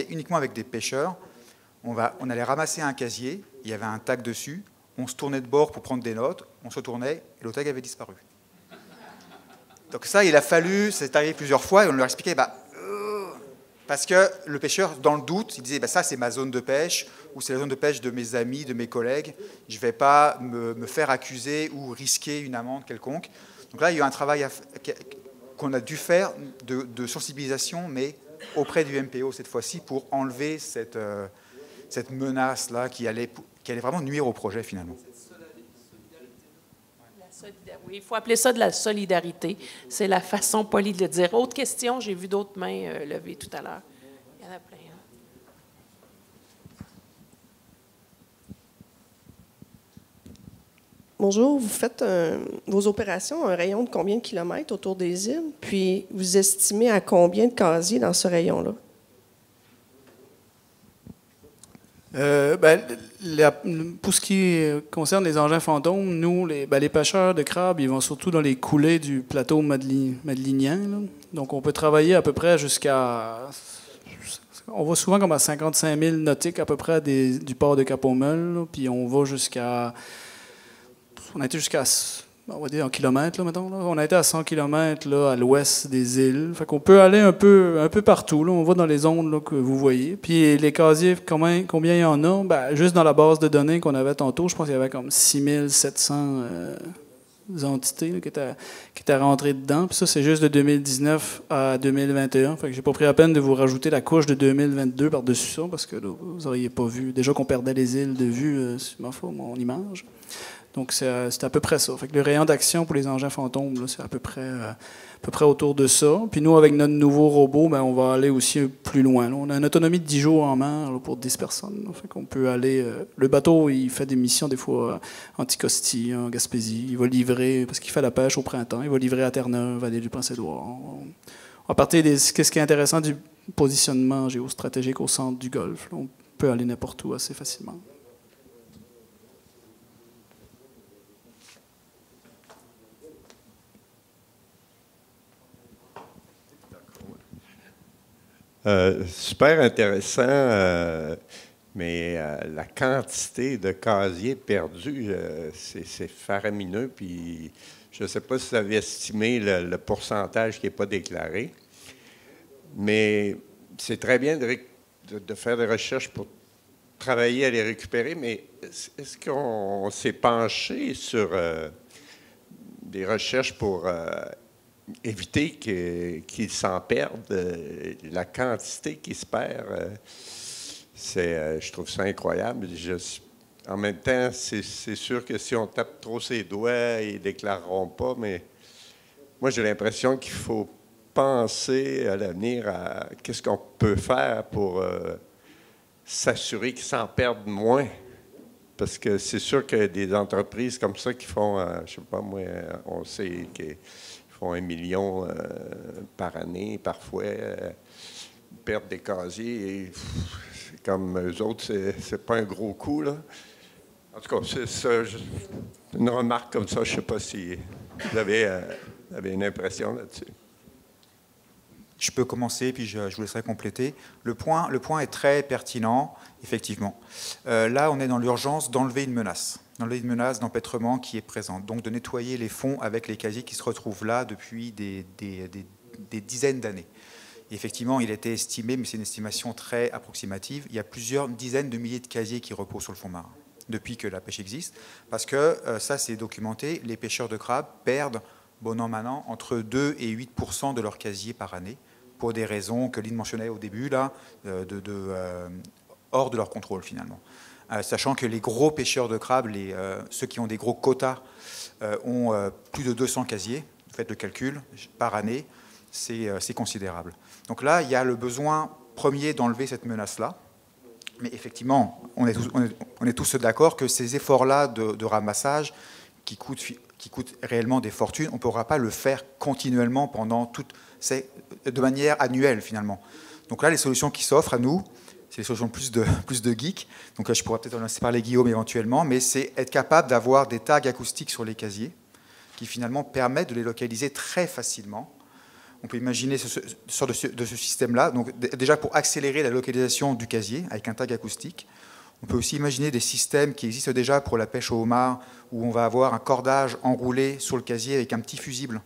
uniquement avec des pêcheurs. On allait ramasser un casier, il y avait un tag dessus, on se tournait de bord pour prendre des notes, on se tournait et le tag avait disparu. Donc ça, il a fallu, c'est arrivé plusieurs fois, et on leur expliquait, parce que le pêcheur, dans le doute, il disait, ça c'est ma zone de pêche, ou c'est la zone de pêche de mes amis, de mes collègues, je ne vais pas me faire accuser ou risquer une amende quelconque. Donc là, il y a eu un travail qu'on a dû faire de sensibilisation, mais auprès du MPO cette fois-ci, pour enlever cette menace-là qui allait vraiment nuire au projet finalement. Oui, il faut appeler ça de la solidarité. C'est la façon polie de le dire. Autre question, j'ai vu d'autres mains levées tout à l'heure. Il y en a plein. Hein? Bonjour, vous faites vos opérations un rayon de combien de kilomètres autour des îles? Puis vous estimez à combien de casiers dans ce rayon-là? Pour ce qui concerne les engins fantômes, nous, les pêcheurs de crabes, ils vont surtout dans les coulées du plateau madelinien. Là. Donc, on peut travailler à peu près jusqu'à... On va souvent comme à 55 000 nautiques à peu près du port de Cap-aux-Meules. Puis on va jusqu'à... On a été jusqu'à... On va dire en kilomètres, là, mettons. Là. On a été à 100 km là, à l'ouest des îles. Fait qu'on peut aller un peu partout. Là. On va dans les zones là, que vous voyez. Puis les casiers, combien il y en a? Juste dans la base de données qu'on avait tantôt, je pense qu'il y avait comme 6700 entités là, qui étaient rentrées dedans. Puis ça, c'est juste de 2019 à 2021. Fait que j'ai pas pris la peine de vous rajouter la couche de 2022 par-dessus ça, parce que là, vous n'auriez pas vu. Déjà qu'on perdait les îles de vue sur mon image. Donc, c'est à peu près ça. Fait que le rayon d'action pour les engins fantômes, là, c'est à peu près autour de ça. Puis nous, avec notre nouveau robot, ben, on va aller aussi plus loin. Là. On a une autonomie de 10 jours en mer là, pour 10 personnes. Là. Fait qu'on peut aller... le bateau, il fait des missions des fois en Anticosti, en Gaspésie. Il va livrer, parce qu'il fait la pêche au printemps, il va livrer à Terre-Neuve, à l'île du Prince-Édouard. À partir de ce qui est intéressant du positionnement géostratégique au centre du Golfe, là, on peut aller n'importe où assez facilement. Super intéressant, mais la quantité de casiers perdus, c'est faramineux. Puis je ne sais pas si vous avez estimé le pourcentage qui n'est pas déclaré, mais c'est très bien de faire des recherches pour travailler à les récupérer, mais est-ce qu'on s'est penché sur des recherches pour... éviter qu'ils s'en perdent, la quantité qui se perd, je trouve ça incroyable. En même temps, c'est sûr que si on tape trop ses doigts, ils ne déclareront pas, mais moi, j'ai l'impression qu'il faut penser à l'avenir à qu'est-ce qu'on peut faire pour s'assurer qu'ils s'en perdent moins. Parce que c'est sûr qu'il y a des entreprises comme ça qui font, je ne sais pas moi, on sait que font 1 million par année, parfois, perdent des casiers. Et, comme eux autres, c'est pas un gros coup, là. En tout cas, c'est une remarque comme ça. Je ne sais pas si vous avez une impression là-dessus. Je peux commencer, puis je vous laisserai compléter. Le point est très pertinent, effectivement. Là, on est dans l'urgence d'enlever une menace. D'enlever une menace d'empêtrement qui est présente. Donc de nettoyer les fonds avec les casiers qui se retrouvent là depuis des dizaines d'années. Effectivement, il a été estimé, mais c'est une estimation très approximative, il y a plusieurs dizaines de milliers de casiers qui reposent sur le fond marin depuis que la pêche existe. Parce que, ça c'est documenté, les pêcheurs de crabes perdent, bon an, mal an, entre 2 et 8% de leur casier par année, pour des raisons que Lynn mentionnait au début, là, hors de leur contrôle finalement. Sachant que les gros pêcheurs de crabes, ceux qui ont des gros quotas, ont plus de 200 casiers, faites le calcul, par année, c'est considérable. Donc là, il y a le besoin premier d'enlever cette menace-là, mais effectivement, on est tous d'accord que ces efforts-là de ramassage, qui coûtent réellement des fortunes, on ne pourra pas le faire continuellement de manière annuelle finalement. Donc là, les solutions qui s'offrent à nous, c'est les solutions plus de geeks. Donc là, je pourrais peut-être en laisser parler Guillaume éventuellement, mais c'est être capable d'avoir des tags acoustiques sur les casiers qui finalement permettent de les localiser très facilement. On peut imaginer ce système-là. Donc déjà pour accélérer la localisation du casier avec un tag acoustique. On peut aussi imaginer des systèmes qui existent déjà pour la pêche au homard où on va avoir un cordage enroulé sur le casier avec un petit fusible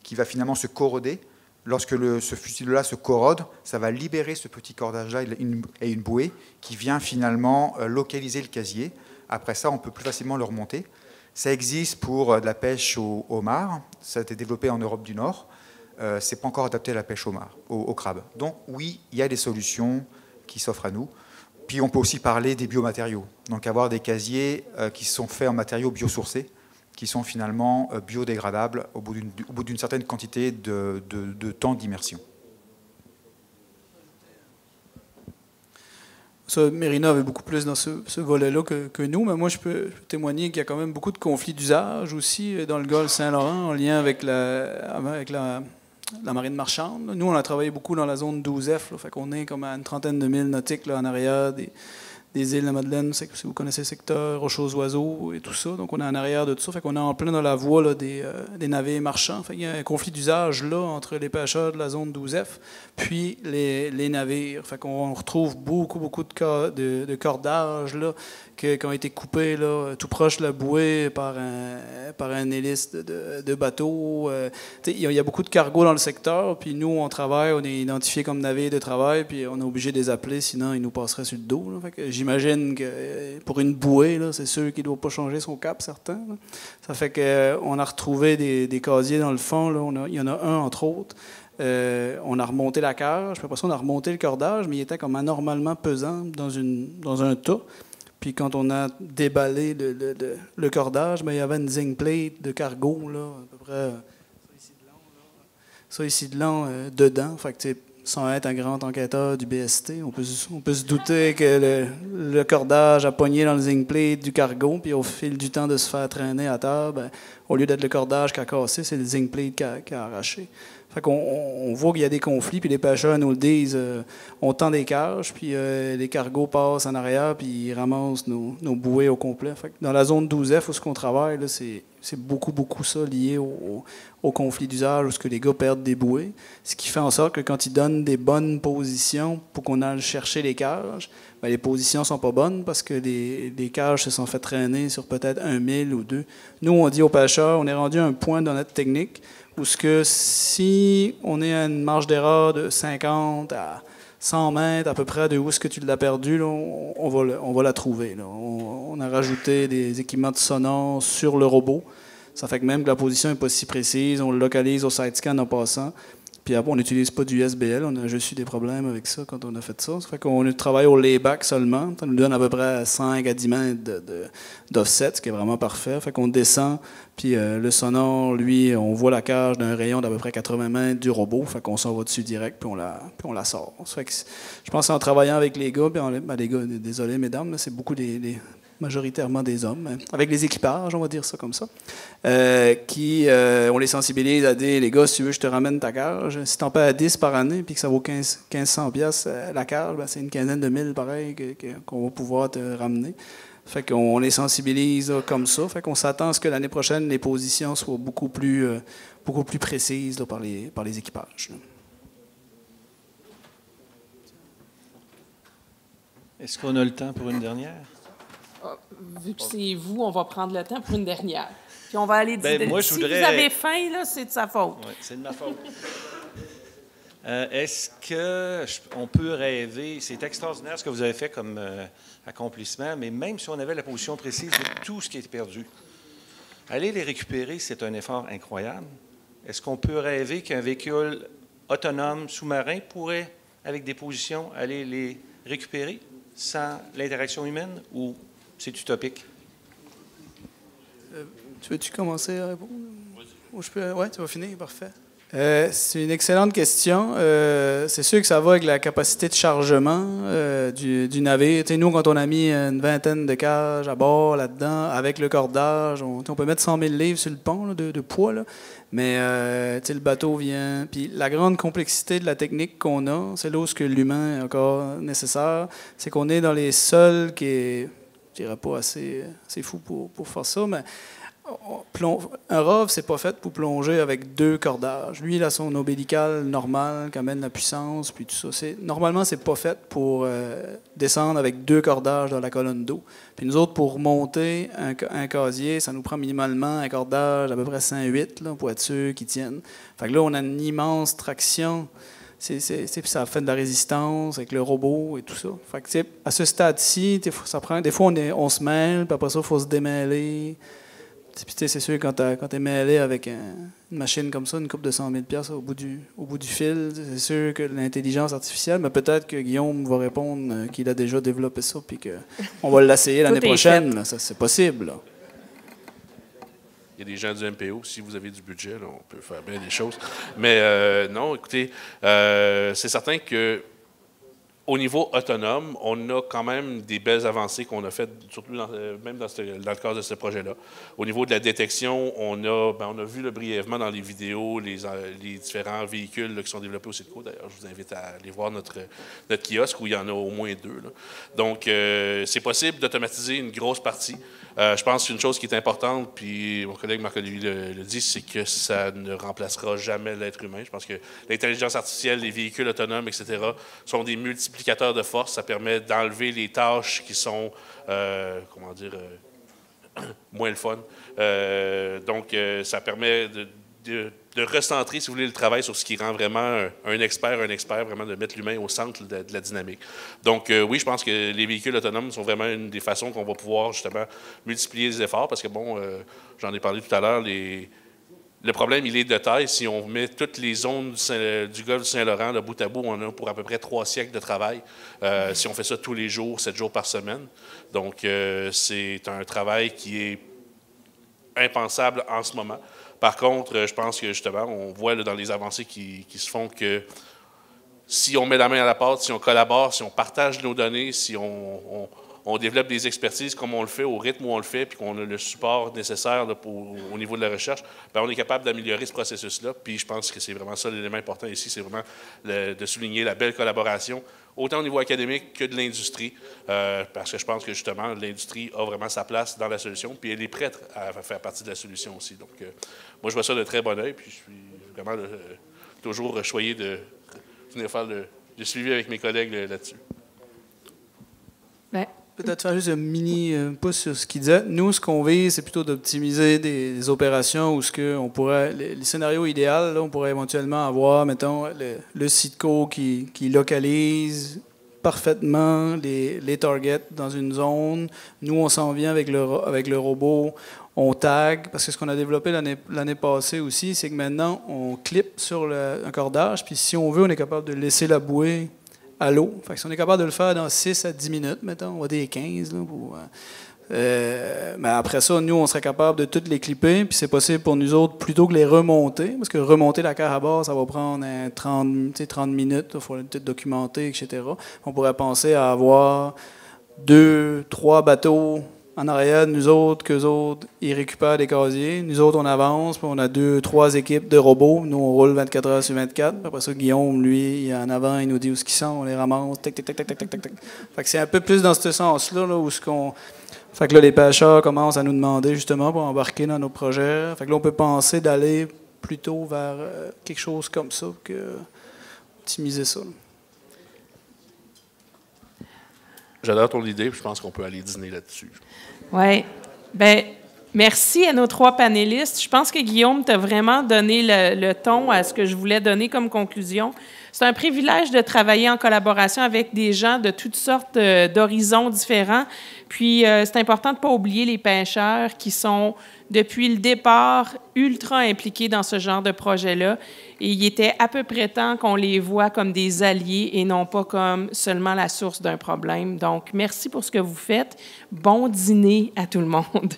qui va finalement se corroder. Lorsque ce fusible-là se corrode, ça va libérer ce petit cordage-là et une bouée qui vient finalement localiser le casier. Après ça, on peut plus facilement le remonter. Ça existe pour de la pêche au homard. Ça a été développé en Europe du Nord. Ce n'est pas encore adapté à la pêche au crabe. Donc oui, il y a des solutions qui s'offrent à nous. Puis on peut aussi parler des biomatériaux. Donc avoir des casiers qui sont faits en matériaux biosourcés, qui sont finalement biodégradables au bout d'une certaine quantité de temps d'immersion. Ça, Mérina avait beaucoup plus dans ce volet-là que nous, mais moi, je peux témoigner qu'il y a quand même beaucoup de conflits d'usage aussi dans le golfe Saint-Laurent en lien avec la marine marchande. Nous, on a travaillé beaucoup dans la zone 12F, là, fait qu'on est comme à une trentaine de milles nautiques là, en arrière des îles de la Madeleine, si vous connaissez le secteur, Roches-aux-Oiseaux et tout ça. Donc, on est en arrière de tout ça. Fait qu'on est en plein dans la voie là, des navires marchands. Fait qu'il y a un conflit d'usage là entre les pêcheurs de la zone 12F puis les navires. Fait qu'on retrouve beaucoup de cordages là, qui ont été coupés là, tout proche de la bouée par un hélice de bateau. Il y a beaucoup de cargos dans le secteur. Puis nous, on travaille, on est identifié comme navire de travail, puis on est obligé de les appeler, sinon ils nous passeraient sur le dos. Là. Fait que j'imagine que pour une bouée, là, c'est sûr qu'il ne doit pas changer son cap, certain. Là. Ça fait qu'on a retrouvé des casiers dans le fond. Là. Il y en a un, entre autres. On a remonté la cage, puis après ça, on a remonté le cordage, mais il était comme anormalement pesant dans un tas. Puis quand on a déballé le cordage, il y avait une zinc plate de cargo, là, à peu près ça ici de long, dedans. Fait que, sans être un grand enquêteur du BST, on peut se douter que le cordage a pogné dans le zinc plate du cargo, puis au fil du temps de se faire traîner à terre, au lieu d'être le cordage qui a cassé, c'est le zinc plate qui a arraché. Fait qu'on voit qu'il y a des conflits, puis les pêcheurs nous le disent, on tend des cages, puis les cargos passent en arrière, puis ils ramassent nos bouées au complet. Fait que dans la zone 12F où on travaille, là, c'est beaucoup ça lié au conflit d'usage, où ce que les gars perdent des bouées, ce qui fait en sorte que quand ils donnent des bonnes positions pour qu'on aille chercher les cages, les positions sont pas bonnes parce que les cages se sont fait traîner sur peut-être 1 000 ou 2. Nous, on dit aux pêcheurs, on est rendu à un point dans notre technique où ce que si on est à une marge d'erreur de 50 à 100 mètres à peu près de où est-ce que tu l'as perdu, là, on va la trouver. Là. On a rajouté des équipements de sonore sur le robot. Ça fait que même que la position n'est pas si précise, on le localise au side scan en passant. Puis après, on n'utilise pas du SBL. On a juste eu des problèmes avec ça quand on a fait ça. Ça fait qu'on travaille au layback seulement. Ça nous donne à peu près 5 à 10 mètres d'offset, ce qui est vraiment parfait. Fait qu'on descend, puis le sonore, lui, on voit la cage d'un rayon d'à peu près 80 mètres du robot. Fait qu'on s'en va dessus direct, puis on la sort. Ça fait que je pense en travaillant avec les gars, puis les gars, désolé mesdames, c'est beaucoup majoritairement des hommes, avec les équipages, on va dire ça comme ça, on les sensibilise à dire, les gars, si tu veux, je te ramène ta cage. Si tu en paies à 10 par année, puis que ça vaut 1500 pièces la cage, c'est une quinzaine de mille, pareil, qu'on va pouvoir te ramener. Fait qu'on les sensibilise comme ça. Fait qu'on s'attend à ce que l'année prochaine, les positions soient beaucoup plus précises là, par les équipages. Là. Est-ce qu'on a le temps pour une dernière? Vu que c'est vous, on va prendre le temps pour une dernière. Puis on va aller dire, moi, si vous avez faim, là, c'est de sa faute. Oui, c'est de ma faute. Est-ce qu'on peut rêver, c'est extraordinaire ce que vous avez fait comme accomplissement, mais même si on avait la position précise de tout ce qui est perdu, aller les récupérer, c'est un effort incroyable. Est-ce qu'on peut rêver qu'un véhicule autonome sous-marin pourrait, avec des positions, aller les récupérer sans l'interaction humaine ou c'est utopique? Tu veux-tu commencer à répondre? Oui, tu vas finir, parfait. C'est une excellente question. C'est sûr que ça va avec la capacité de chargement du navire. T'sais, nous, quand on a mis une vingtaine de cages à bord là-dedans, avec le cordage, on peut mettre 100 000 livres sur le pont là, de poids, là. Mais le bateau vient. Puis la grande complexité de la technique qu'on a, c'est là où l'humain est encore nécessaire, c'est qu'on est dans les sols qui est, je dirais pas assez fou pour faire ça, mais un ROV, c'est pas fait pour plonger avec 2 cordages. Lui, il a son ombilical normal qui amène la puissance, puis tout ça. Normalement, c'est pas fait pour descendre avec 2 cordages dans la colonne d'eau. Puis nous autres, pour monter un casier, ça nous prend minimalement un cordage d'à peu près 108 là, pour être sûr qu'il tienne. Fait que là, on a une immense traction. Ça fait de la résistance avec le robot et tout ça. Fait que, à ce stade-ci, des fois, on se mêle, puis après ça, il faut se démêler. Puis, c'est sûr, quand tu es mêlé avec une machine comme ça, une coupe de 100 000 $ au bout du fil, c'est sûr que l'intelligence artificielle, mais peut-être que Guillaume va répondre qu'il a déjà développé ça puis qu'on va l'essayer l'année prochaine. Là, ça, c'est possible. Là. Il y a des gens du MPO, si vous avez du budget, là, on peut faire bien des choses. Mais non, écoutez, c'est certain que au niveau autonome, on a quand même des belles avancées qu'on a faites, surtout même dans le cadre de ce projet-là. Au niveau de la détection, on a vu brièvement dans les vidéos les différents véhicules là, qui sont développés au CITCO. D'ailleurs, je vous invite à aller voir notre kiosque où il y en a au moins 2. Là. Donc, c'est possible d'automatiser une grosse partie. Je pense qu'une chose qui est importante, puis mon collègue Marc-Olivier le dit, c'est que ça ne remplacera jamais l'être humain. Je pense que l'intelligence artificielle, les véhicules autonomes, etc., sont des multiplicateurs de force. Ça permet d'enlever les tâches qui sont, moins le fun. Donc, ça permet de recentrer, si vous voulez, le travail sur ce qui rend vraiment un expert, vraiment de mettre l'humain au centre de la dynamique. Donc, oui, je pense que les véhicules autonomes sont vraiment une des façons qu'on va pouvoir, justement, multiplier les efforts, parce que, bon, j'en ai parlé tout à l'heure, Le problème, il est de taille. Si on met toutes les zones du golfe du Saint-Laurent, de bout à bout, on a pour à peu près 3 siècles de travail. Si on fait ça tous les jours, 7 jours par semaine. Donc, c'est un travail qui est impensable en ce moment. Par contre, je pense que justement, on voit là, dans les avancées qui se font que si on met la main à la pâte, si on collabore, si on partage nos données, si on développe des expertises comme on le fait, au rythme où on le fait, puis qu'on a le support nécessaire là, au niveau de la recherche, bien, on est capable d'améliorer ce processus-là. Puis je pense que c'est vraiment ça l'élément important ici, c'est vraiment de souligner la belle collaboration, autant au niveau académique que de l'industrie, parce que je pense que justement, l'industrie a vraiment sa place dans la solution, puis elle est prête à faire partie de la solution aussi. Donc, moi, je vois ça de très bon œil, puis je suis vraiment toujours choyé de venir faire le suivi avec mes collègues là-dessus. Bien. Peut-être faire juste un mini pouce sur ce qu'il disait. Nous, ce qu'on vise, c'est plutôt d'optimiser des opérations où on pourrait, les scénarios idéaux, là, on pourrait éventuellement avoir, mettons, le sitco qui localise parfaitement les targets dans une zone. Nous, on s'en vient avec le robot, on tag, parce que ce qu'on a développé l'année passée aussi, c'est que maintenant, on clip sur un cordage, puis si on veut, on est capable de laisser la bouée à l'eau. Fait que si on est capable de le faire dans 6 à 10 minutes, mettons, on va dire 15. Là, mais après ça, nous, on serait capable de toutes les clipper, puis c'est possible pour nous autres plutôt que les remonter, parce que remonter la carte à bord, ça va prendre 30 minutes, il faut tout documenter, etc. On pourrait penser à avoir 2, 3 bateaux en arrière de nous autres, qu'eux autres, ils récupèrent des casiers. Nous autres, on avance, puis on a 2, 3 équipes de robots. Nous, on roule 24 heures sur 24. Après ça, Guillaume, lui, il est en avant, il nous dit où ils sont, on les ramasse, tac, tac, tac, tac, tac, tac, tac. Fait que c'est un peu plus dans ce sens-là, là, où fait que là, les pêcheurs commencent à nous demander, justement, pour embarquer dans nos projets. Fait que là, on peut penser d'aller plutôt vers quelque chose comme ça, que optimiser ça. Là. J'adore ton idée, puis je pense qu'on peut aller dîner là-dessus. Oui. Bien, merci à nos 3 panélistes. Je pense que Guillaume t'a vraiment donné le ton à ce que je voulais donner comme conclusion. C'est un privilège de travailler en collaboration avec des gens de toutes sortes d'horizons différents. Puis, c'est important de ne pas oublier les pêcheurs qui sont, depuis le départ, ultra impliqués dans ce genre de projet-là. Et il était à peu près temps qu'on les voit comme des alliés et non pas comme seulement la source d'un problème. Donc, merci pour ce que vous faites. Bon dîner à tout le monde.